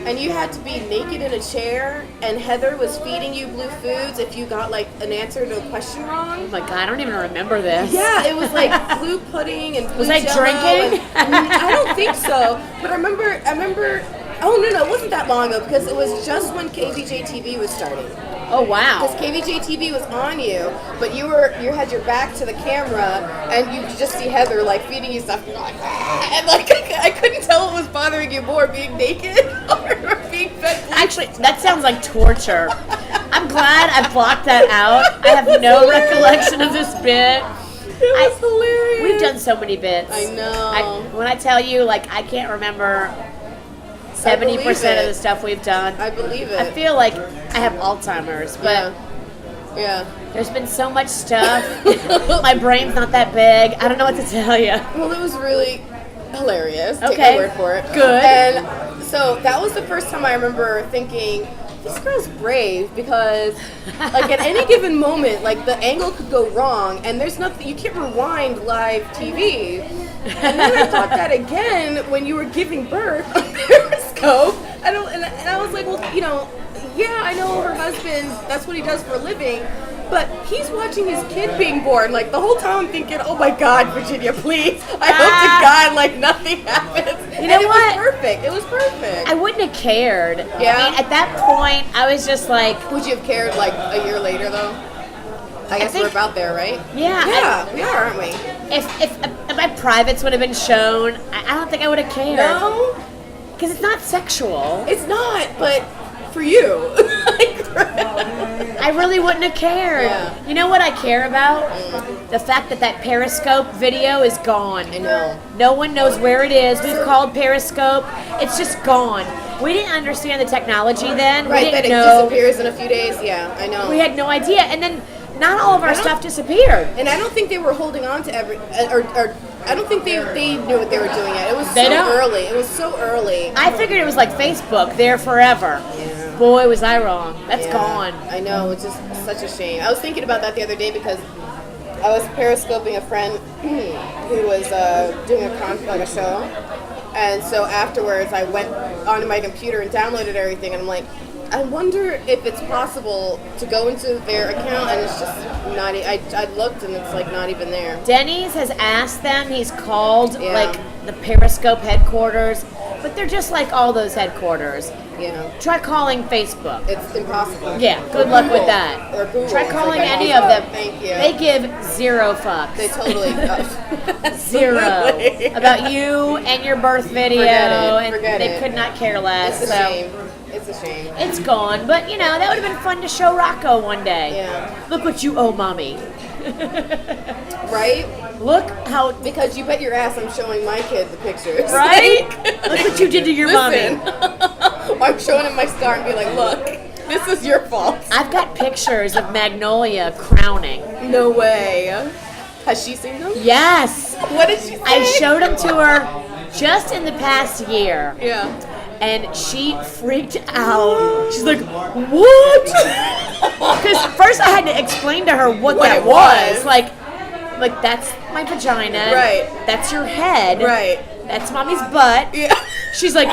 and you had to be naked in a chair, and Heather was feeding you blue foods if you got like an answer to a question wrong. Oh my God, I don't even remember this. Yeah, it was like blue pudding and blue Was I Jell-O drinking? and- I don't think so, but I remember. Oh no, it wasn't that long ago because it was just when KVJ TV was starting. Oh wow. Because KVJ TV was on you, but you had your back to the camera, and you could just see Heather like feeding you stuff, and you're like, "Ah," and like I couldn't tell what was bothering you more, being naked or being fed. Actually, that sounds like torture. I'm glad I blocked that out. I have no recollection of this bit. It was hilarious. We've done so many bits. I know. When I tell you, like, I can't remember 70% of the stuff we've done. I believe it. I feel like I have Alzheimer's, but Yeah. there's been so much stuff. My brain's not that big. I don't know what to tell you. Well, it was really hilarious. Take Okay. my word for it. Good. And so that was the first time I remember thinking, this girl's brave, because like at any given moment, like the angle could go wrong, and there's nothing, you can't rewind live TV. And then I thought that again when you were giving birth on Periscope. And I was like, well, yeah, I know her husband, that's what he does for a living, but he's watching his kid being born. Like the whole time I'm thinking, oh my God, Virginia, please. I hope to God like nothing happens. You know what? It was perfect. It was perfect. I wouldn't have cared. Yeah? I mean, at that point, I was just like, Would you have cared like a year later though? I guess think- we're about there, right? yeah. Yeah, we are, aren't we? If my privates would have been shown, I don't think I would have cared. No, Because it's not sexual. it's not, but for you. I really wouldn't have cared. Yeah. You know what I care about? The fact that Periscope video is gone. I know. No one knows where it is. We've called Periscope. It's just gone. We didn't understand the technology then. Right, we that didn't it know. disappears in a few days. Yeah, I know. We had no idea. And then not all of our stuff disappeared. And I don't think they were holding on to or I don't think they knew what they were doing yet. It was They so don't. early. It was so early. I figured it was like Facebook, there forever. Yeah. Boy, was I wrong. That's Yeah, gone. I know, it's just such a shame. I was thinking about that the other day because I was periscoping a friend who was doing a show, and so afterwards I went onto my computer and downloaded everything, and I'm like, I wonder if it's possible to go into their account, and it's just not. I looked and it's like not even there. Denny's has asked them. He's called Yeah. like the Periscope headquarters, but they're just like all those headquarters. You know, Try calling Facebook. it's impossible. Yeah, good Or luck with Google. that. Or Google. Try It's calling like, any of them. Thank you. They give zero fucks. They totally Zero Absolutely. about you and your birth video, and Forget they it. could not care less. It's a so shame. It's a shame. it's gone, but that would have been fun to show Rocco one day. Yeah. Look what you owe, mommy. Right? Look how Because you bet your ass I'm showing my kid the pictures. right. Look what you did to your Listen. mommy. I'm showing him my scar and be like, look, this is your fault. I've got pictures of Magnolia crowning. No way. Has she seen them? Yes, What did she say? I showed them to her just in the past year. Yeah. And she freaked out. She's like, what? Because first I had to explain to her what that it was. Like, that's my vagina. Right. That's your head. Right. That's mommy's butt. Yeah. She's like,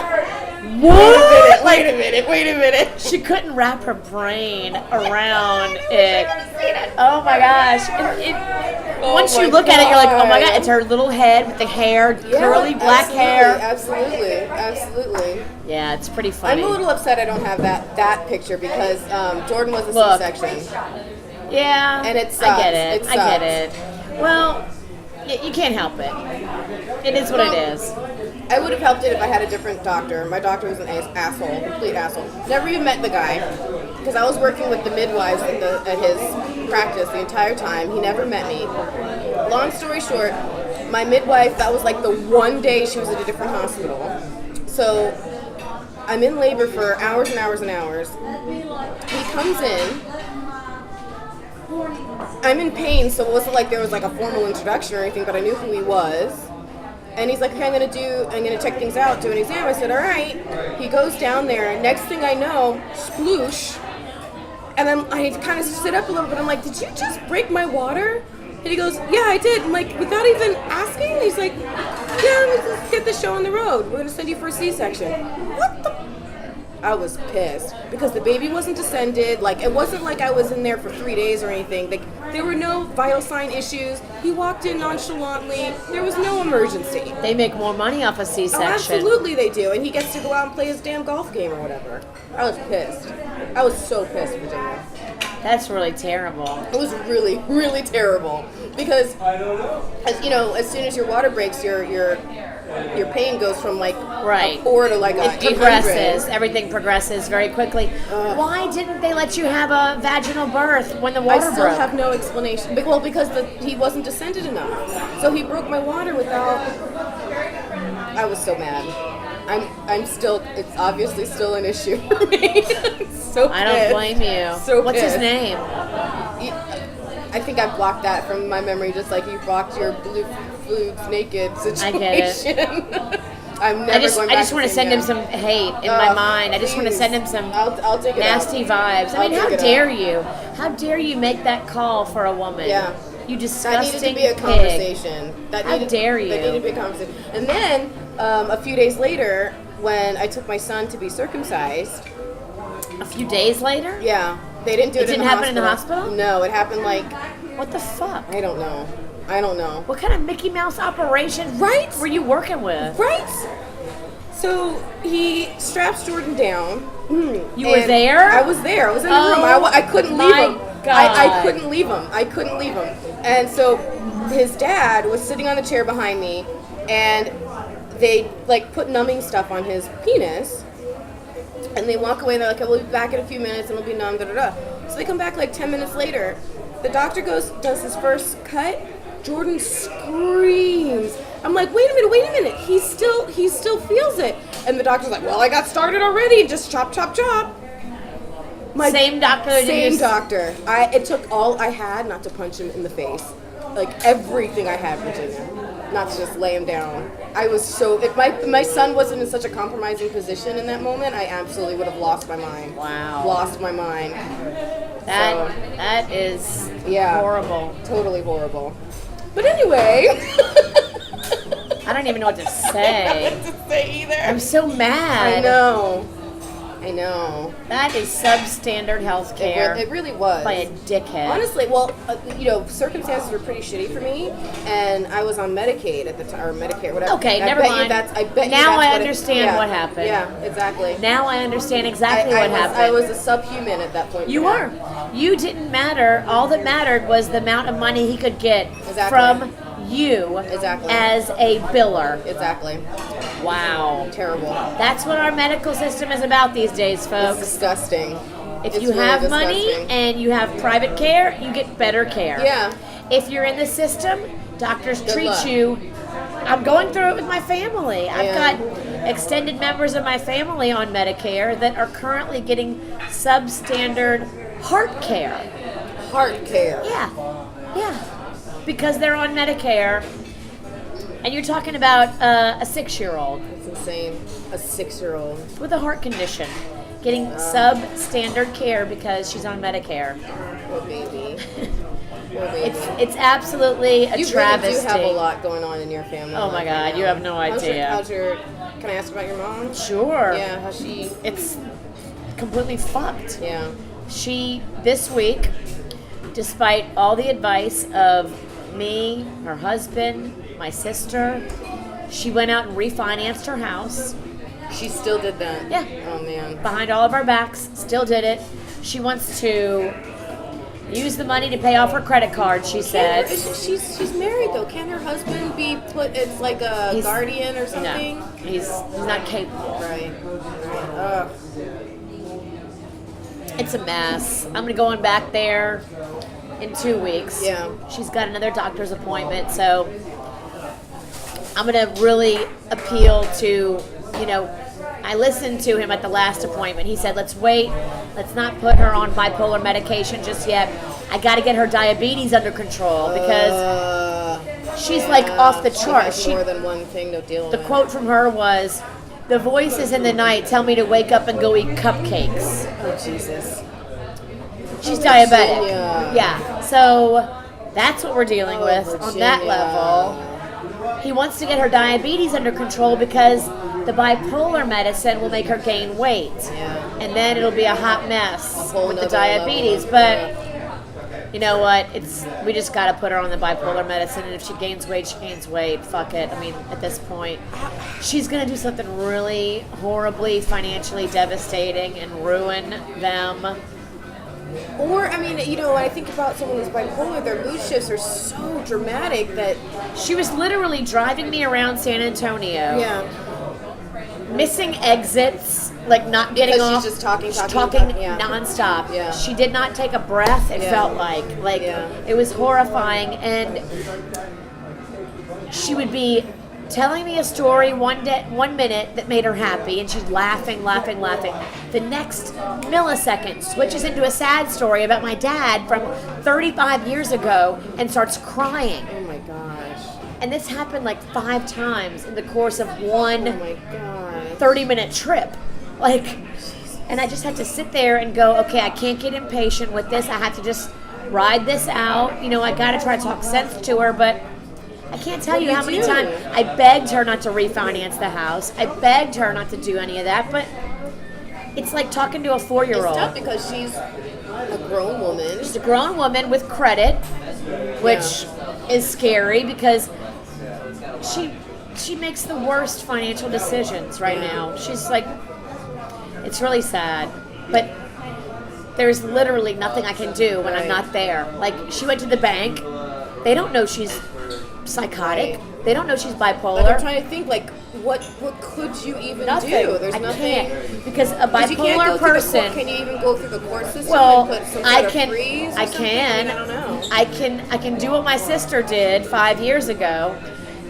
what? Wait a minute. She couldn't wrap her brain around it. Oh my gosh. Once you look at it, you're like, oh my God, it's her little head with the hair, curly black hair. Absolutely. Yeah, it's pretty funny. I'm a little upset I don't have that picture because Jordan was a Look. C-section. Yeah. And it I sucks. get it. It I get sucks. it. Well, you can't help it. It is what it is. I would have helped it if I had a different doctor. My doctor was an asshole, complete asshole. Never even met the guy because I was working with the midwives at his practice the entire time. He never met me. Long story short, my midwife, that was like the one day she was at a different hospital. So I'm in labor for hours and hours and hours. He comes in. I'm in pain, so it wasn't like there was like a formal introduction or anything, but I knew who he was. And he's like, okay, I'm gonna check things out, do an exam. I said, all right. He goes down there. Next thing I know, sploosh. And then I kind of sit up a little bit. I'm like, did you just break my water? And he goes, yeah, I did. I'm like, without even asking? He's like, yeah, let's get the show on the road. We're gonna send you for a C-section. What the? I was pissed because the baby wasn't descended. Like, it wasn't like I was in there for 3 days or anything. Like, there were no vital sign issues. He walked in nonchalantly. There was no emergency. They make more money off a Oh, C-section. absolutely they do. And he gets to go out and play his damn golf game or whatever. I was pissed. I was so pissed, Virginia. That's really terrible. It was really, really terrible because, as you know, as soon as your water breaks, your pain goes from like Right. a 4 to like a It 800. progresses. Everything progresses very quickly. Why didn't they let you have a vaginal birth when the I water still broke? have no explanation. Well, because he wasn't descended enough, so he broke my water without. I was so mad. I'm still. It's obviously still an issue for me. So I don't pissed. blame you. So What's his pissed. name? I think I blocked that from my memory, just like you blocked your blue foods naked situation. I get it. I'm never I just going back want to send him some hate in my mind. I just want to please. send him some I'll take it nasty out. vibes. I mean, I'll how take it dare you? How dare you make that call for a woman? Yeah. You That disgusting needed to be a pig. conversation. How dare you. That needed to be a conversation. And then a few days later, when I took my son to be circumcised, A few days later? yeah, they didn't do it. It didn't happen in the hospital? No, it happened like What the fuck? I don't know. I don't know. What kind of Mickey Mouse operation Right? were you working with? Right? So he straps Jordan down. You were there? I was there. I was in the Oh, room. I couldn't leave my him. I couldn't leave him. I couldn't leave him. And so his dad was sitting on the chair behind me, and they like put numbing stuff on his penis. And they walk away and they're like, we'll be back in a few minutes and it'll be numb, da da da. So they come back like 10 minutes later. The doctor does his first cut. Jordan screams. I'm like, wait a minute. He still feels it. And the doctor's like, well, I got started already. Just chop, chop, chop. Same doctor that Same you- doctor. It took all I had not to punch him in the face. Like everything I had, Virginia. Not to just lay him down. I was so, if my son wasn't in such a compromising position in that moment, I absolutely would have lost my mind. Wow. Lost my mind. That is Yeah. horrible. Totally horrible. But anyway. I don't even know what to say. to say either. I'm so mad. I know. That is substandard health care It really was. by a dickhead. Honestly, well, circumstances were pretty shitty for me, and I was on Medicaid at the time, or Medicare, whatever. Okay, I never bet mind. You that's, I bet Now you that's I what understand what happened. Yeah, exactly. Now I understand exactly I what was, happened. I was a subhuman at that point. You yeah. were. You didn't matter. All that mattered was the amount of money he could get Exactly. from you Exactly. as a biller. Exactly. Wow. Terrible. That's what our medical system is about these days, It's folks. disgusting. If It's you really have money disgusting. and you have private care, you get better care. Yeah. If you're in the system, doctors treat luck. you. I'm going through it with my family. I've Yeah. got extended members of my family on Medicare that are currently getting substandard heart care. Heart care. Yeah. Because they're on Medicare. And you're talking about a 6-year-old It's insane. A 6-year-old. with a heart condition getting substandard care because she's on Medicare. Poor baby. Poor baby. It's absolutely a You travesty. really do have a lot going on in your family. Oh my life God, right you now. have no How's idea. can I ask about your mom? Sure. Yeah, how's she? It's completely fucked. Yeah. She, this week, despite all the advice of me, her husband, my sister, she went out and refinanced her house. She still did that? Yeah. Oh, man. Behind all of our backs, still did it. She wants to use the money to pay off her credit card, she said. She's married, though. Can her husband be put as, like, a He's- guardian or something? No, he's not capable. Right. Ugh. It's a mess. I'm going back there in 2 weeks. Yeah. She's got another doctor's appointment, so I'm going to really appeal to, I listened to him at the last appointment. He said, let's wait. Let's not put her on bipolar medication just yet. I got to get her diabetes under control because she's like off the chart. She has more than one thing to deal with. The quote from her was, "The voices in the night tell me to wake up and go eat cupcakes." Oh, Jesus. She's diabetic. Virginia. Yeah. So that's what we're dealing with on that Virginia. level. He wants to get her diabetes under control because the bipolar medicine will make her gain weight. Yeah. And then it'll be a hot mess whole with the nother diabetes. level. But you know what? We just got to put her on the bipolar medicine, and if she gains weight, she gains weight. Fuck it. I mean, at this point, she's going to do something really horribly financially devastating and ruin them. Or, I mean, you know, when I think about someone who's bipolar, their mood shifts are so dramatic that... She was literally driving me around San Antonio, Yeah. missing exits, like not getting Because off. she's just talking yeah. nonstop. Yeah. She did not take a breath. It Yeah. felt like Yeah. it was horrifying, and she would be telling me a story one minute that made her happy, and she's laughing. The next millisecond switches into a sad story about my dad from 35 years ago and starts crying. Oh, my gosh. And this happened like 5 times in the course of one Oh, my God. 30-minute trip. And I just had to sit there and go, okay, I can't get impatient with this. I have to just ride this out. You know, I got to try to talk sense to her, but I can't tell you how many times I begged her not to refinance the house. I begged her not to do any of that, but it's like talking to a 4-year-old. It's tough because she's a grown woman. She's a grown woman with credit, which is scary because she makes the worst financial decisions right now. She's like, it's really sad, but there's literally nothing I can do when I'm not there. Like, she went to the bank. They don't know she's psychotic. They don't know she's bipolar. Like, I'm trying to think, like, what could you even Nothing. do? There's I nothing. can't, because a 'Cause you can't bipolar go through the person. court. Can you even go through the court system Well, and put some I sort of can. freeze or I something? can. I don't know. I can do what my sister did 5 years ago,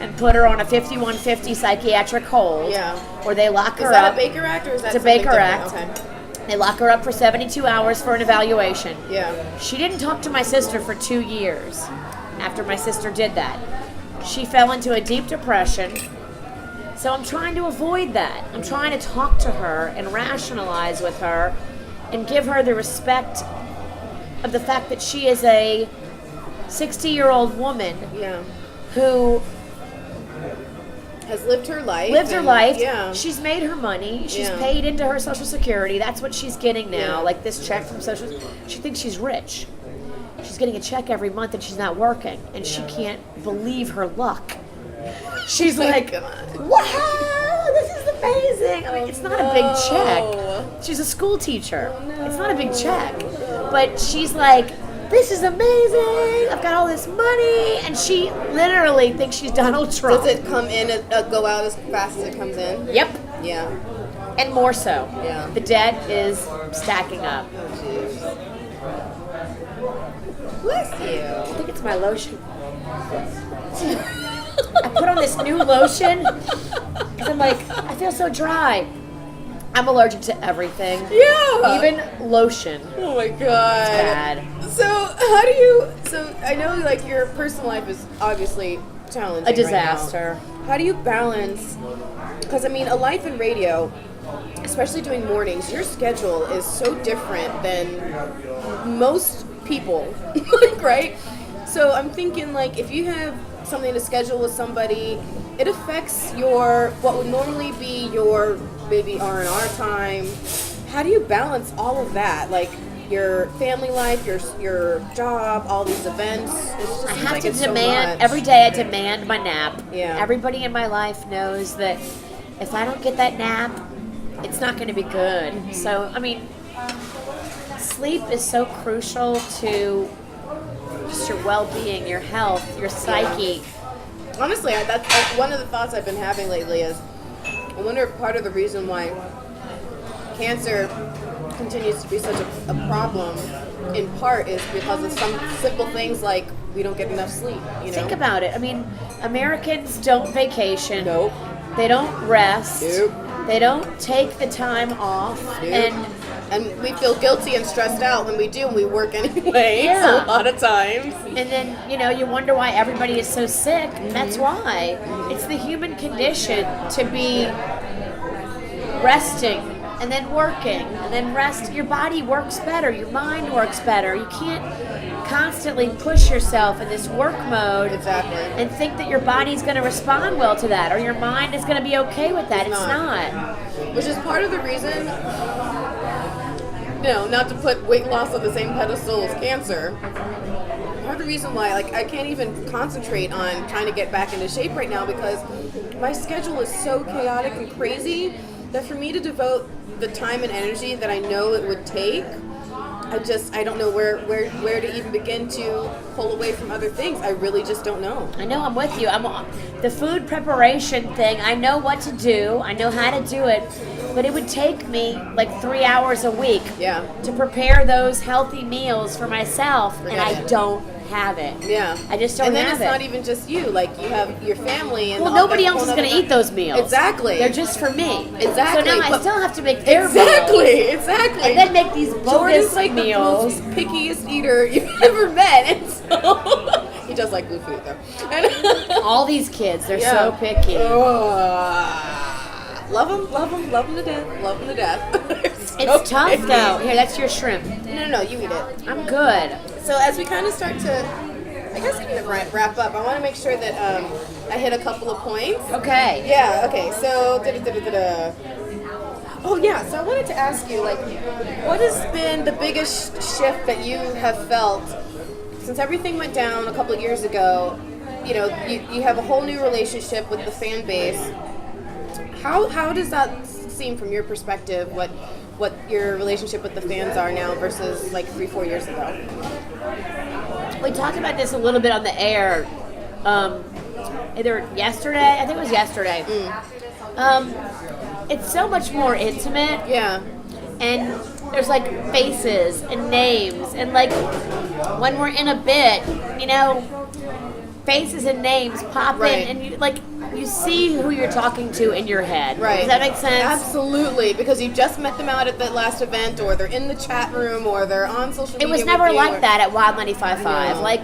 and put her on a 5150 psychiatric hold. Yeah. Where they lock her Is that up. a Baker Act or is that It's a something Baker different? Act. Okay. They lock her up for 72 hours for an evaluation. Yeah. She didn't talk to my sister for 2 years after my sister did that. She fell into a deep depression. So I'm trying to avoid that. I'm trying to talk to her and rationalize with her and give her the respect of the fact that she is a 60-year-old woman Yeah. who Has lived her life. lived her and- life. Yeah. She's made her money. She's Yeah. paid into her Social Security. That's what she's getting now. Yeah. Like this check from Social. She thinks she's rich. She's getting a check every month and she's not working, and she can't believe her luck. She's like, wow, this is amazing. I mean, it's not a big check. She's a school teacher. It's not a big check. But she's like, this is amazing. I've got all this money. And she literally thinks she's Donald Trump. Does it come in, go out as fast as it comes in? Yep. Yeah. And more so. Yeah. The debt is stacking up. Oh, jeez. Bless you. I think it's my lotion. I put on this new lotion because I'm like, I feel so dry. I'm allergic to everything. Yeah. Even lotion. Oh my god. Bad. So how do you? So I know like your personal life is obviously challenging. A disaster. Right now. How do you balance? Because I mean, a life in radio, especially doing mornings, your schedule is so different than most people, like, right? So I'm thinking like if you have something to schedule with somebody, it affects your what would normally be your maybe R&R time. How do you balance all of that, like your family life, your job, all these events? It just I seems have like to it's so demand much. every day. I demand my nap. Yeah. Everybody in my life knows that if I don't get that nap, it's not going to be good. Mm-hmm. So I mean, sleep is so crucial to just your well-being, your health, your psyche. Honestly, that's one of the thoughts I've been having lately is I wonder if part of the reason why cancer continues to be such a problem in part is because of some simple things like we don't get enough sleep, you know? Think about it. I mean, Americans don't vacation. Nope. They don't rest. Nope. They don't take the time off, And we feel guilty and stressed out when we do, and we work anyway. Yeah. So a lot of times. and then you wonder why everybody is so sick. And that's why it's the human condition to be resting and then working and then rest. Your body works better. Your mind works better. You can't constantly push yourself in this work mode Exactly. and think that your body's going to respond well to that or your mind is going to be okay with that. It's not. Which is part of the reason, not to put weight loss on the same pedestal as cancer. Part of the reason why, I can't even concentrate on trying to get back into shape right now because my schedule is so chaotic and crazy that for me to devote the time and energy that I know it would take, I don't know where to even begin to pull away from other things. I really just don't know. I know, I'm with you. The food preparation thing, I know what to do. I know how to do it. But it would take me 3 hours a week to prepare those healthy meals for myself, and I don't have it. Yeah. I just don't have it. And then it's not even just you. You have your family. And nobody else is going to eat those meals. Exactly. They're just for me. Exactly. So now I still have to make their meals. Exactly. And then make these bogus Jordan's meals. the most pickiest eater you've ever met. And so he does like blue food, though. And all these kids, they're so picky. Love them to death. Love them to death. It's tough, though. Here, that's your shrimp. No, you eat it. I'm good. So as we kind of start to, I guess, kind of wrap up, I want to make sure that I hit a couple of points. Okay. Yeah, okay, so, oh yeah, so I wanted to ask you, what has been the biggest shift that you have felt since everything went down a couple of years ago? You have a whole new relationship with the fan base. How does that seem from your perspective, what your relationship with the fans are now versus 3-4 years ago? We talked about this a little bit on the air, either yesterday. I think it was yesterday. It's so much more intimate. Yeah. And there's faces and names, and when we're in a bit, faces and names pop in, and you see who you're talking to in your head. Right. Does that make sense? Absolutely, because you just met them out at the last event, or they're in the chat room, or they're on social media. It was never with you, like that at Wild 95.5.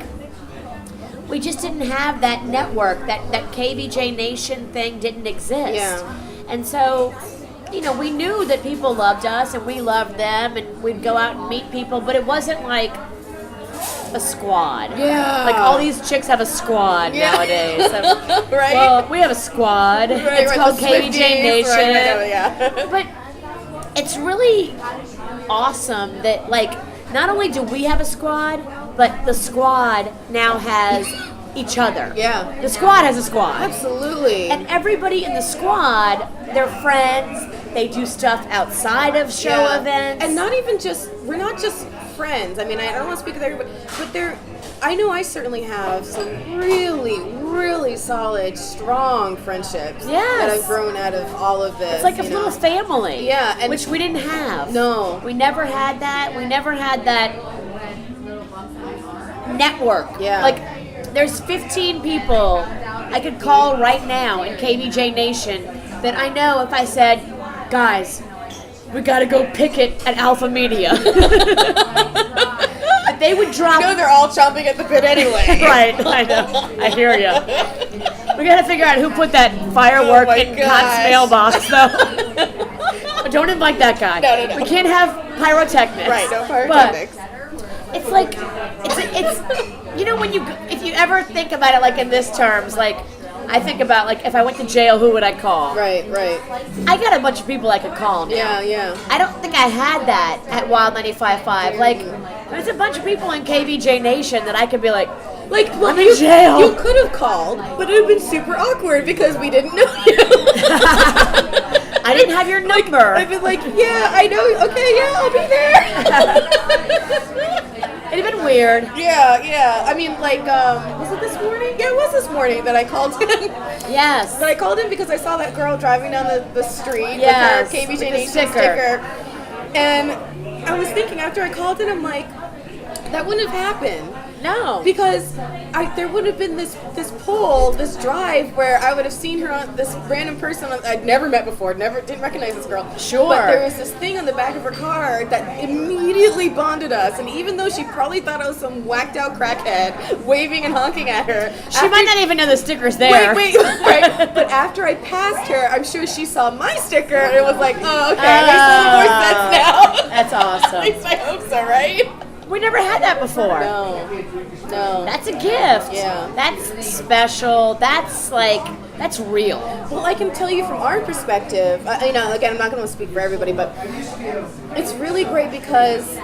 No. We just didn't have that network. That KVJ Nation thing didn't exist. Yeah. And so, we knew that people loved us and we loved them, and we'd go out and meet people, but it wasn't like a squad. Yeah. All these chicks have a squad nowadays. So, Right? Well, we have a squad. It's called the KVJ Swifties, Nation. right, yeah. But it's really awesome that, not only do we have a squad, but the squad now has each other. Yeah. The squad has a squad. Absolutely. And everybody in the squad, they're friends. They do stuff outside of show events. And not even we're not just friends. I mean, I don't want to speak with everybody, but I know I certainly have some really, really solid, strong friendships that I've grown out of all of this. It's like a little family. Yeah. And which we didn't have. No. We never had that. We never had that network. Yeah. There's 15 people I could call right now in KVJ Nation that I know if I said, guys, we gotta go picket at Alpha Media. They would drop. They're all chomping at the bit anyway. Right, I know. I hear you. We gotta figure out who put that firework in Cott's mailbox, though. Don't invite that guy. No. We can't have pyrotechnics. Right, no pyrotechnics. But it's if you ever think about it in this terms, I think about if I went to jail, who would I call? Right. I got a bunch of people I could call now. Yeah. I don't think I had that at Wild 95.5. There's a bunch of people in KVJ Nation that I could be I'm in jail. You could have called, but it would have been super awkward because we didn't know you. I didn't have your number. I'd been yeah, I know. Okay, yeah, I'll be there. It'd have been weird. Yeah. I mean, was it this morning? Yeah, it was this morning that I called in. Yes. But I called in because I saw that girl driving down the street with Yes, her KVJ with the Nation sticker. And I was thinking after I called in, I'm like, that wouldn't have happened No. Because there would have been this drive where I would have seen her on this random person I'd never met before, didn't recognize this girl. Sure. But there was this thing on the back of her car that immediately bonded us. And even though she probably thought I was some whacked out crackhead waving and honking at her, She might not even know the sticker's there. Wait, right? But after I passed her, I'm sure she saw my sticker and it was like, oh, okay, makes a little more sense now. That's awesome. At least I hope so, right? We never had that before. No. That's a gift. Yeah. That's special. That's real. Well, I can tell you from our perspective, again, I'm not going to speak for everybody, but it's really great because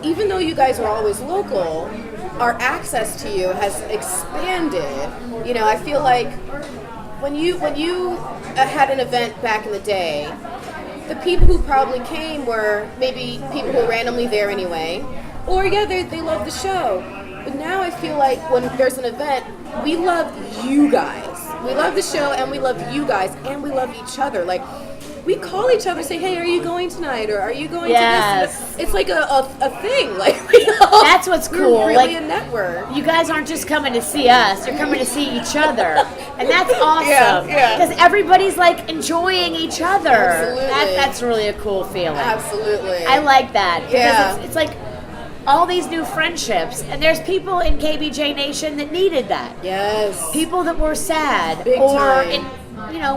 even though you guys are always local, our access to you has expanded. I feel like when you had an event back in the day, the people who probably came were maybe people who were randomly there anyway, or they love the show. But now I feel like when there's an event, we love you guys. We love the show and we love you guys and we love each other. Like, we call each other and say, hey, are you going tonight? Or are you going to this? It's like a thing. Like, that's what's cool. We're really a network. You guys aren't just coming to see us. You're coming to see each other. And that's awesome. Yeah. Because everybody's like enjoying each other. Absolutely. That's really a cool feeling. Absolutely. I like that. Because Yeah. it's like all these new friendships. And there's people in KBJ Nation that needed that. Yes. People that were sad. Big time.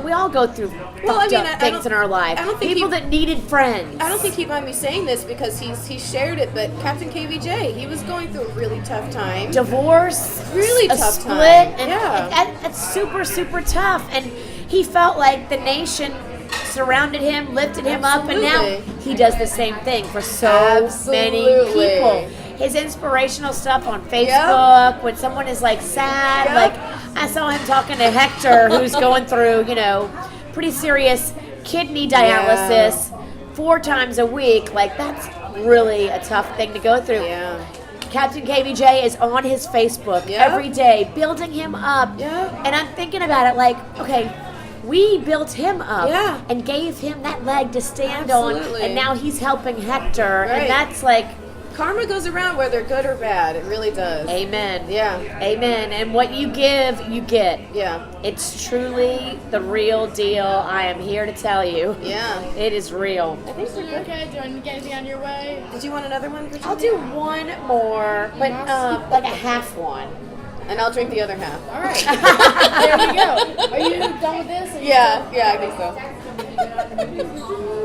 We all go through things in our life. I don't think people that needed friends. I don't think he mind me saying this because he shared it, but Captain KVJ, he was going through a really tough time. Divorce, really a tough split, time. and that's super, super tough. And he felt like the nation surrounded him, lifted him up, and now he does the same thing for so many people. His inspirational stuff on Facebook, when someone is like sad, like I saw him talking to Hector, who's going through, pretty serious kidney dialysis 4 times a week. Like, that's really a tough thing to go through. Yeah. Captain KVJ is on his Facebook every day, building him up. And I'm thinking about it like, okay, we built him up and gave him that leg to stand on, and now he's helping Hector, and that's like, karma goes around whether good or bad. It really does. amen. Yeah. Amen. And what you give, you get. Yeah. It's truly the real deal. I am here to tell you. Yeah. It is real. I think we're okay. Do you want to get anything on your way? Did you want another one, Virginia? I'll do one more, but like a half one. And I'll drink the other half. All right. There we go. Are you done with this? Yeah, I think so.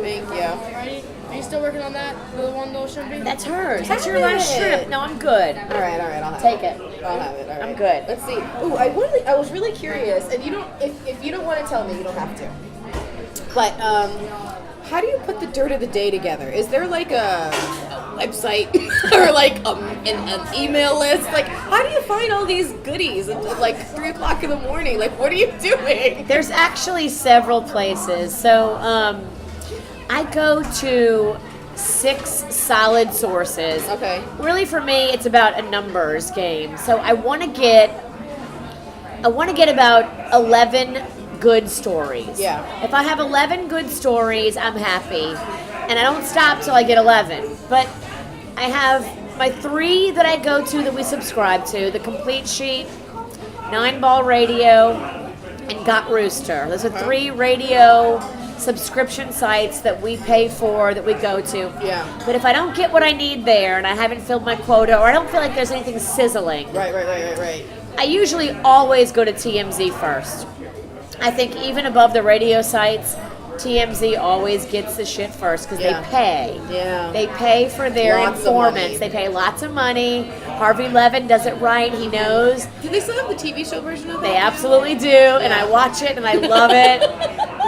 Thank you. Ready? Are you still working on that? The one little shrimpy? That's hers. Have That's your last it. shrimp. No, I'm good. All right, I'll have Take it. it. I'll have it. All right. I'm good. Let's see. Ooh, I was really curious, and you don't. If you don't want to tell me, you don't have to. But how do you put the dirt of the day together? Is there like a website or like an email list? Like, how do you find all these goodies at like 3 o'clock in the morning? Like, what are you doing? There's actually several places. So I go to 6 solid sources. Okay. Really, for me, it's about a numbers game. So I want to get about 11 good stories. Yeah. If I have 11 good stories, I'm happy. And I don't stop till I get 11. But I have my 3 that I go to that we subscribe to, The Complete Sheet, 9 Ball Radio, and Got Rooster. Those are 3 radio subscription sites that we pay for, that we go to. Yeah. But if I don't get what I need there and I haven't filled my quota, or I don't feel like there's anything sizzling, Right. I usually always go to TMZ first. I think even above the radio sites, TMZ always gets the shit first because they pay. Yeah. They pay for their Lots of informants. money. They pay lots of money. Harvey Levin does it right. He knows. Do they still have the TV show version of that? They absolutely do, and I watch it and I love it.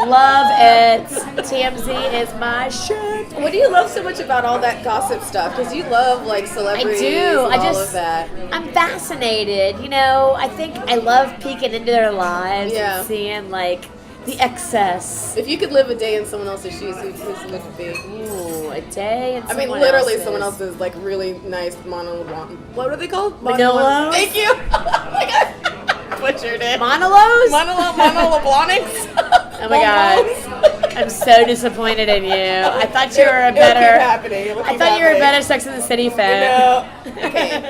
Love it. TMZ is my shit. What do you love so much about all that gossip stuff? Because you love like celebrities and all of that. I'm fascinated. I think I love peeking into their lives and seeing like the excess. If you could live a day in someone else's shoes, whose would it be? Ooh, a day in someone literally else's. someone else's like really nice monologue. What are they called? Manolos? Thank you. Like I butchered it. Monolos? Monoloblonics. Oh my god. I'm so disappointed in you. I thought you were a It'll keep better. happening. It'll I keep thought you were a happening. better Sex and the City fan. No. Okay.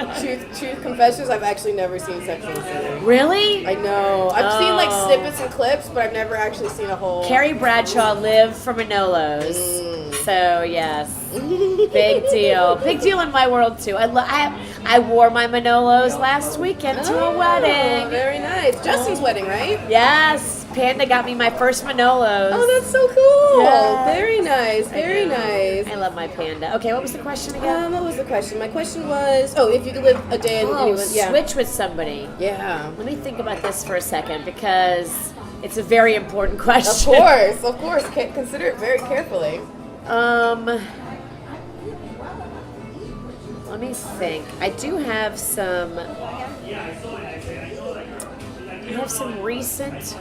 Truth confessions. I've actually never seen Sex and the City. Really? I know. I've seen like Oh. snippets and clips, but I've never actually seen a whole. Carrie Bradshaw lived for Manolos. So, yes. Big deal. Big deal in my world, too. I wore my Manolos last weekend to a wedding. Very nice. Justin's wedding, right? Yes. Panda got me my first Manolos. Oh, that's so cool. Yeah. Very nice. Very nice. I love my Panda. Okay, what was the question again? What was the question? My question was, if you could live a day in anyone, Switch with somebody. Yeah. Let me think about this for a second because it's a very important question. Of course. Consider it very carefully. Let me think. I do have some. Recent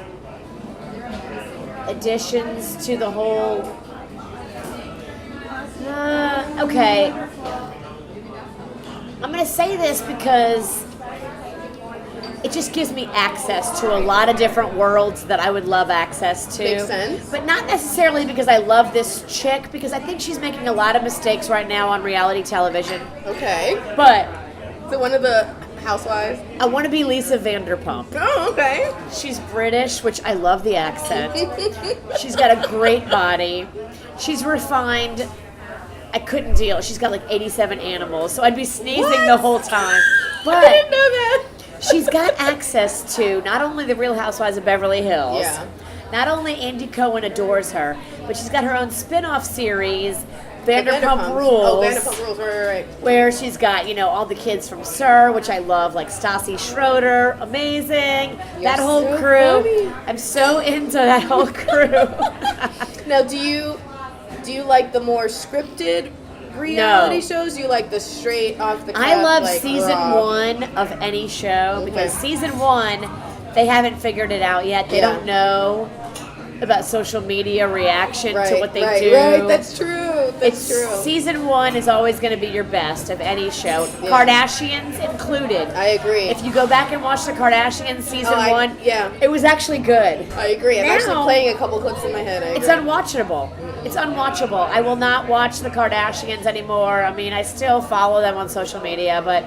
additions to the whole. Okay. I'm gonna say this because it just gives me access to a lot of different worlds that I would love access to. Makes sense. But not necessarily because I love this chick, because I think she's making a lot of mistakes right now on reality television. Okay. But So one of the housewives. I want to be Lisa Vanderpump. Oh, okay. She's British, which I love the accent. She's got a great body. She's refined. I couldn't deal. She's got like 87 animals, so I'd be sneezing the whole time. But I didn't know that. she's got access to not only the Real Housewives of Beverly Hills, Yeah. not only Andy Cohen adores her, but she's got her own spin-off series, Vanderpump Vanderpump. Rules. Oh, Vanderpump Rules, right. Where she's got, all the kids from Sir, which I love, like Stassi Schroeder, amazing. That whole so crew. funny. I'm so into that whole crew. Now, do you like the more scripted reality shows? Do you like the straight off the cuff? I love like, season raw? 1 of any show because Okay. season 1, they haven't figured it out yet. They Yeah. don't know about social media reaction to what they do. Right, that's true. That's true. Season 1 is always going to be your best of any show, Kardashians included. I agree. If you go back and watch the Kardashians season 1, it was actually good. I agree. I'm Now- actually playing a couple clips in my head. I It's agree. unwatchable. It's unwatchable. I will not watch the Kardashians anymore. I mean, I still follow them on social media, but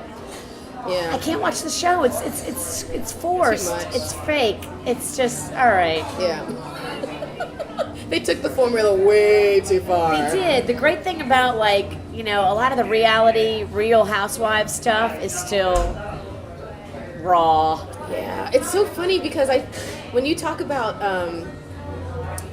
I can't watch the show. It's forced. Too much. It's fake. It's just all right. Yeah. They took the formula way too far. They did. The great thing about a lot of the reality Real Housewives stuff is still raw. Yeah, it's so funny because when you talk about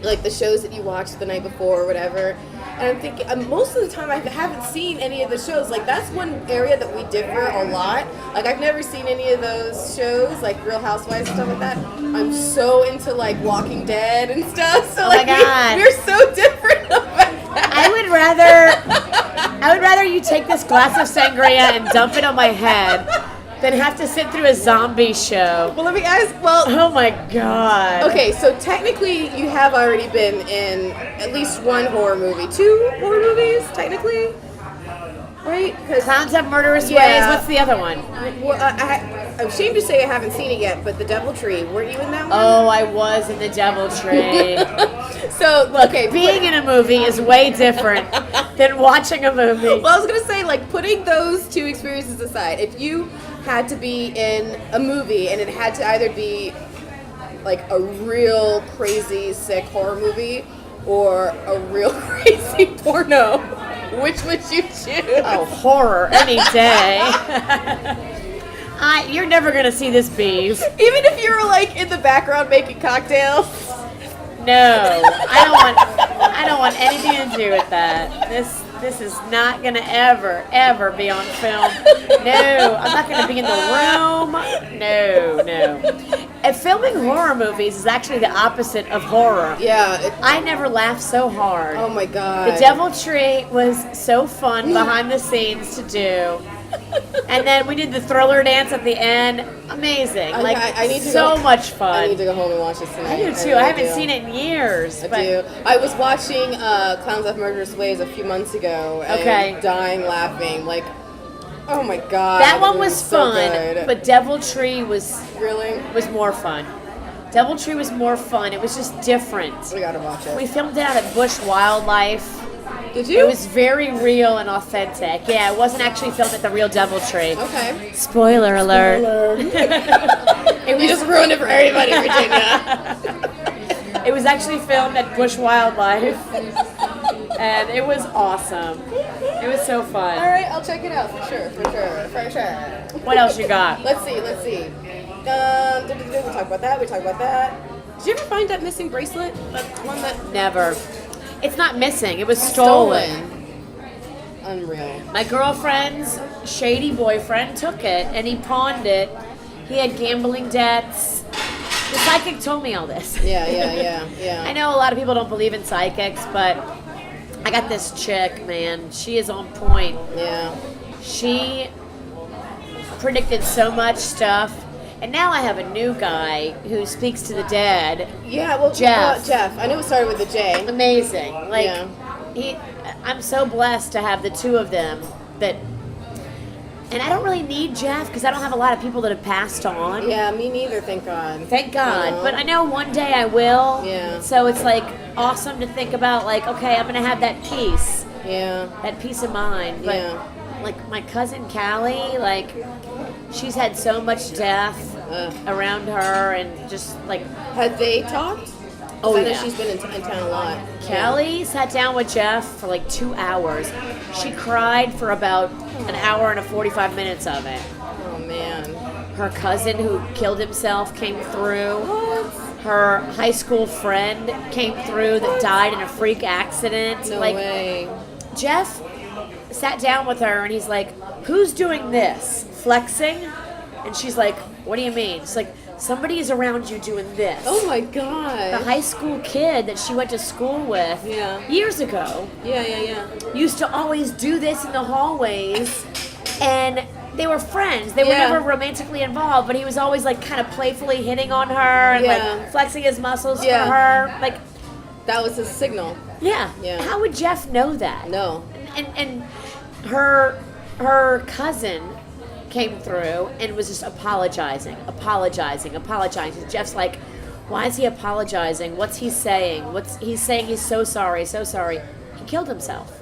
like the shows that you watched the night before or whatever, and I'm thinking most of the time I haven't seen any of the shows. Like that's one area that we differ a lot. Like I've never seen any of those shows, like Real Housewives and stuff like that. I'm so into like Walking Dead and stuff. So Oh like my God. we're so different about that. I would rather you take this glass of sangria and dump it on my head than have to sit through a zombie show. Well, let me ask. Well, Oh my god. okay, so technically you have already been in at least one horror movie. 2 horror movies, technically? Right? 'Cause- Clowns Have Murderous Ways. Yeah. What's the other one? well, I'm ashamed to say I haven't seen it yet, but The Deviltree, weren't you in that one? Oh, I was in the Deviltree. So, okay. Being in a movie is way different than watching a movie. Well, I was going to say, like, putting those 2 experiences aside, if you had to be in a movie and it had to either be, like, a real crazy, sick horror movie or a real crazy porno, which would you choose? Oh, horror any day. You're never gonna see this beef. Even if you were, like, in the background making cocktails. No, I don't want anything to do with that. This is not gonna ever be on film. No, I'm not gonna be in the room. No. And filming horror movies is actually the opposite of horror. Yeah. I never laughed so hard. Oh, my God. The Deviltree was so fun behind the scenes to do. And then we did the thriller dance at the end. Amazing. I need to so go- much fun. I need to go home and watch this tonight. I do too. really I haven't do. seen it in years. I but do. I was watching Clowns Have Murderous Ways a few months ago and dying laughing. Like, oh my God. That one it was so fun, good. but Deviltree was Really? more fun. DoubleTree was more fun. It was just different. We gotta watch it. We filmed it out at Bush Wildlife. Did you? It was very real and authentic. Yeah, it wasn't actually filmed at the real DoubleTree. Okay. Spoiler alert. We just ruined it for everybody, Virginia. It was actually filmed at Bush Wildlife, and it was awesome. It was so fun. All right, I'll check it out for sure. What else you got? Let's see. We talked about that. Did you ever find that missing bracelet? That one that Never. It's not missing. It was stolen. Unreal. My girlfriend's shady boyfriend took it, and he pawned it. He had gambling debts. The psychic told me all this. Yeah. I know a lot of people don't believe in psychics, but I got this chick, man. She is on point. Yeah. She predicted so much stuff. And now I have a new guy who speaks to the dead. Yeah, well, Jeff. Jeff. I knew it started with a J. Amazing. Like, Yeah. I'm so blessed to have the two of them that. And I don't really need Jeff because I don't have a lot of people that have passed on. Yeah, me neither, thank God. Thank God. You know? But I know one day I will. Yeah. So it's like awesome to think about, like, okay, I'm going to have that peace. Yeah. That peace of mind. But like my cousin Callie, like, she's had so much death around her and just like. Had they talked? Oh, I know yeah. she's been in town a lot. Callie sat down with Jeff for like 2 hours. She cried for about an hour and 45 minutes of it. Oh, man. Her cousin who killed himself came through. What? Her high school friend came through that died in a freak accident. No like, way. Jeff sat down with her and he's like, "Who's doing this? Flexing?" And she's like, "What do you mean?" She's like, "Somebody's around you doing this." Oh, my God. The high school kid that she went to school with years ago Yeah. used to always do this in the hallways, and they were friends. They were never romantically involved, but he was always like kind of playfully hitting on her and like flexing his muscles for her. Like, that was his signal. yeah. How would Jeff know that? No. And her cousin came through and was just apologizing. Jeff's like, why is he apologizing? What's he saying? He's saying he's so sorry. He killed himself.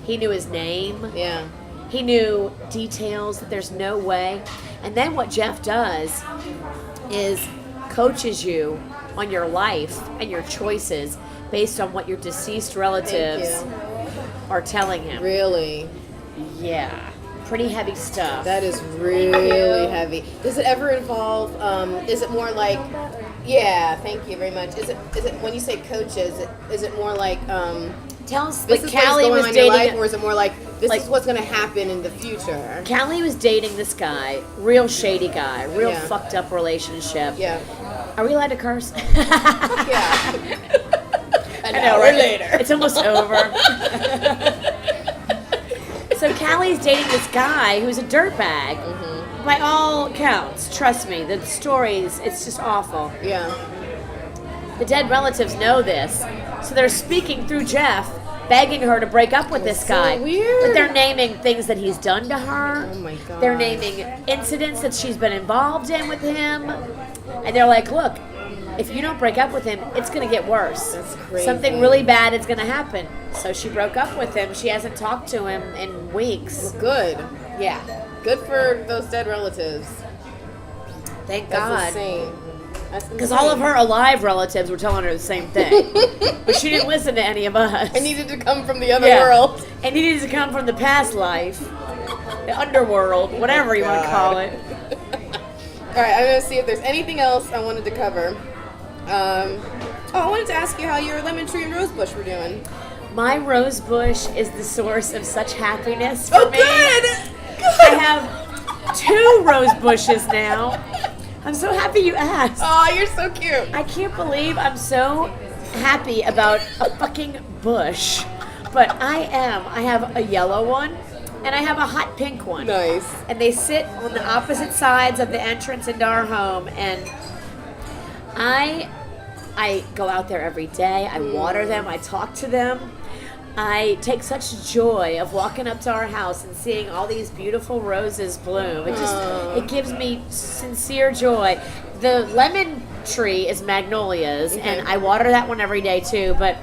He knew his name. Yeah. He knew details that there's no way. And then what Jeff does is coaches you on your life and your choices based on what your deceased relatives are telling him. Really? Yeah. Pretty heavy stuff. That is really heavy. Does it ever involve, is it more like, thank you very much. Is it when you say coaches, is it more like, Tell us, this like, is Callie what's going was on in your dating, life, or is it more like, this like- is what's going to happen in the future? Callie was dating this guy, real shady guy, real fucked up relationship. Yeah. Are we allowed to curse? Yeah. I know, right? Later. It's almost over. So Callie's dating this guy who's a dirtbag. Mm-hmm. By all counts, trust me, the stories, it's just awful. Yeah. The dead relatives know this, so they're speaking through Jeff, begging her to break up with this guy. So weird. But they're naming things that he's done to her. Oh my God. They're naming incidents that she's been involved in with him. And they're like, look, if you don't break up with him, it's going to get worse. That's crazy. Something really bad is going to happen. So she broke up with him. She hasn't talked to him in weeks. Good. Yeah. Good for those dead relatives. Thank That's God. insane. Because all of her alive relatives were telling her the same thing. But she didn't listen to any of us. It needed to come from the other world. It needed to come from the past life, the underworld, whatever you want to call it. All right, I'm going to see if there's anything else I wanted to cover. I wanted to ask you how your lemon tree and rose bush were doing. My rose bush is the source of such happiness for me. Good! I have 2 rose bushes now. I'm so happy you asked. Oh, you're so cute. I can't believe I'm so happy about a fucking bush. But I am. I have a yellow one, and I have a hot pink one. Nice. And they sit on the opposite sides of the entrance into our home, and I go out there every day. I water them. I talk to them. I take such joy of walking up to our house and seeing all these beautiful roses bloom. It gives me sincere joy. The lemon tree is magnolias, Okay. and I water that one every day too. But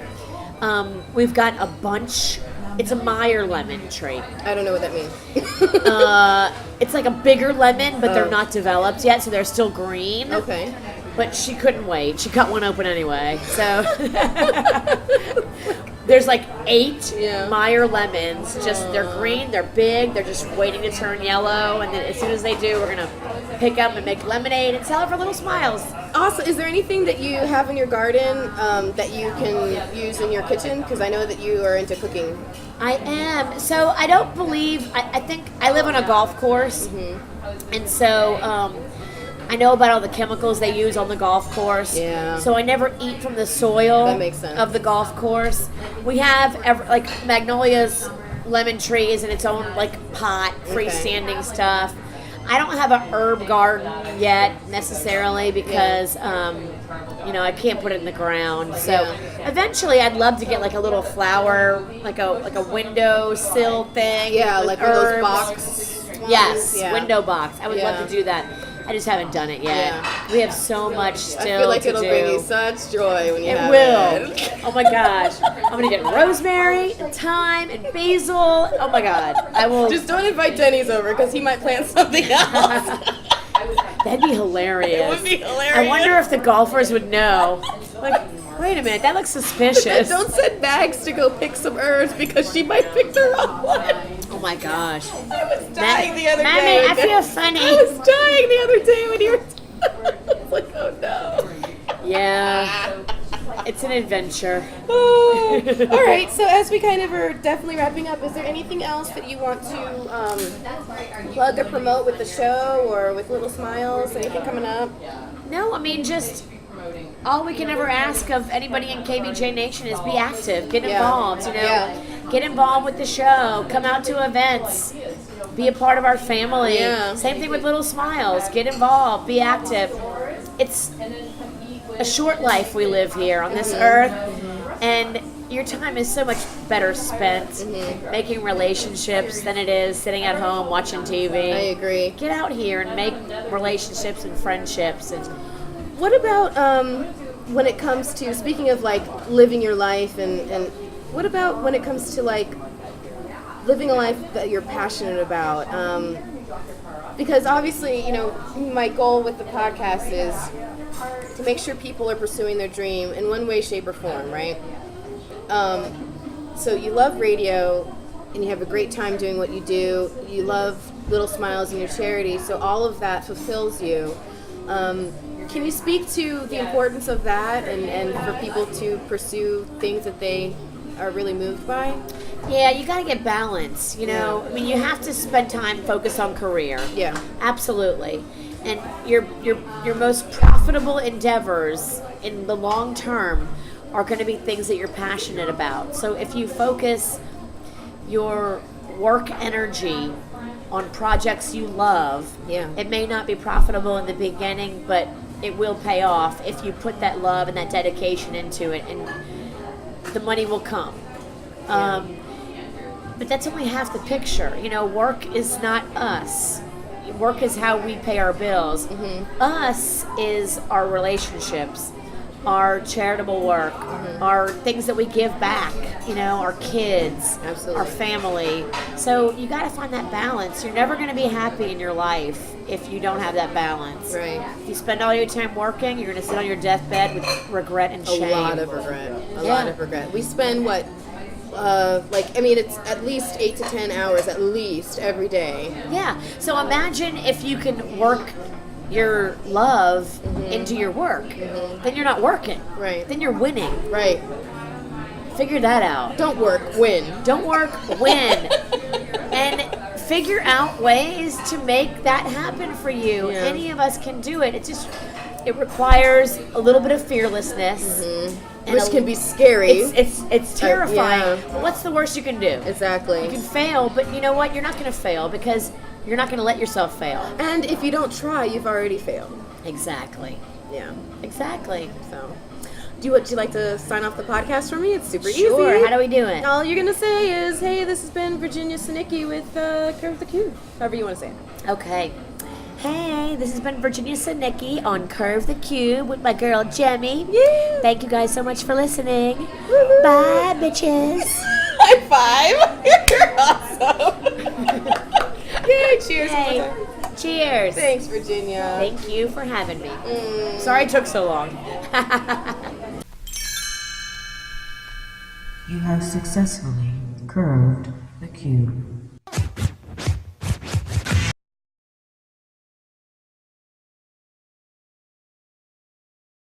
we've got a bunch. It's a Meyer lemon tree. I don't know what that means. It's like a bigger lemon, but they're Oh. not developed yet, so they're still green. Okay. But she couldn't wait. She cut one open anyway. So there's like 8 Yeah. Meyer lemons. Just they're green, they're big, they're just waiting to turn yellow. And then as soon as they do, we're gonna pick up and make lemonade and sell it for little smiles. Also, is there anything that you have in your garden that you can use in your kitchen? Because I know that you are into cooking. I am. So I don't believe. I think I live on a golf course, and so I know about all the chemicals they use on the golf course. Yeah. So I never eat from the soil That makes sense. of the golf course. We have like Magnolia's lemon tree is in its own like pot, freestanding stuff. I don't have an herb garden yet necessarily because I can't put it in the ground. So Yeah. eventually, I'd love to get like a little flower, like a window sill thing. Yeah, with like one of those herbs. box ones. Yes, Yeah. window box. I would love Yeah. to do that. I just haven't done it yet. Yeah. We have so much still I feel like to it'll do. bring you such joy when you It have will. it. Oh my gosh. I'm gonna get rosemary and thyme and basil. Oh my god. I will. Just don't invite Denny's over because he might plant something else. That'd be hilarious. It would be hilarious. I wonder if the golfers would know. Like, wait a minute, that looks suspicious. Don't send bags to go pick some herbs because she might pick the wrong one. Oh my gosh. I was dying the other Mommy, day. I feel funny. I was dying the other day when you were. I was like, oh no. Yeah. It's an adventure. Oh. All right. So as we kind of are definitely wrapping up, is there anything else that you want to plug or promote with the show or with Little Smiles? Anything coming up? No, I mean, just all we can ever ask of anybody in KBJ Nation is be active, get Yeah. involved, Yeah. Get involved with the show, come out to events, be a part of our family. Yeah. Same thing with Little Smiles, get involved, be active. It's a short life we live here on this earth, and your time is so much better spent making relationships than it is sitting at home watching TV. I agree. Get out here and make relationships and friendships. And What about when it comes to, speaking of like living your life and what about when it comes to like living a life that you're passionate about? Because obviously, my goal with the podcast is to make sure people are pursuing their dream in one way, shape, or form, right? So you love radio and you have a great time doing what you do. You love Little Smiles and your charity, so all of that fulfills you. Can you speak to the importance of that and for people to pursue things that they are really moved by? yeah, you got to get balance. I mean, you have to spend time focused on career. Yeah. Absolutely. And your most profitable endeavors in the long term are going to be things that you're passionate about. So if you focus your work energy on projects you love, Yeah. it may not be profitable in the beginning, but it will pay off if you put that love and that dedication into it, and the money will come. But that's only half the picture. Work is not us. Work is how we pay our bills. Us is our relationships, our charitable work, our things that we give back, our kids, Absolutely. our family. So you got to find that balance. You're never going to be happy in your life if you don't have that balance. Right. If you spend all your time working, you're going to sit on your deathbed with regret and shame. A lot of regret. A Yeah. lot of regret. We spend what? It's at least 8 to 10 hours at least every day. Yeah. So imagine if you can work your love into your work. Then you're not working. Right. Then you're winning. Right. Figure that out. Don't work, win. Don't work, win. And figure out ways to make that happen for you. Yeah. Any of us can do it. It requires a little bit of fearlessness. And Which can be scary. It's terrifying. yeah. But what's the worst you can do? Exactly. You can fail, but you know what? You're not going to fail because you're not going to let yourself fail. And if you don't try, you've already failed. Exactly. Yeah. Exactly. So, would you like to sign off the podcast for me? It's super Sure. easy. How do we do it? All you're gonna say is, "Hey, this has been Virginia Sinicki with Curve the Q." However you want to say it. Okay. Hey, this has been Virginia Sinicki on Curve the Cube with my girl Jemmy. Thank you guys so much for listening. Bye, bitches. High five. You're awesome. Yay, cheers. Hey, cheers. Thanks, Virginia. Thank you for having me. Sorry it took so long. You have successfully curved the cube.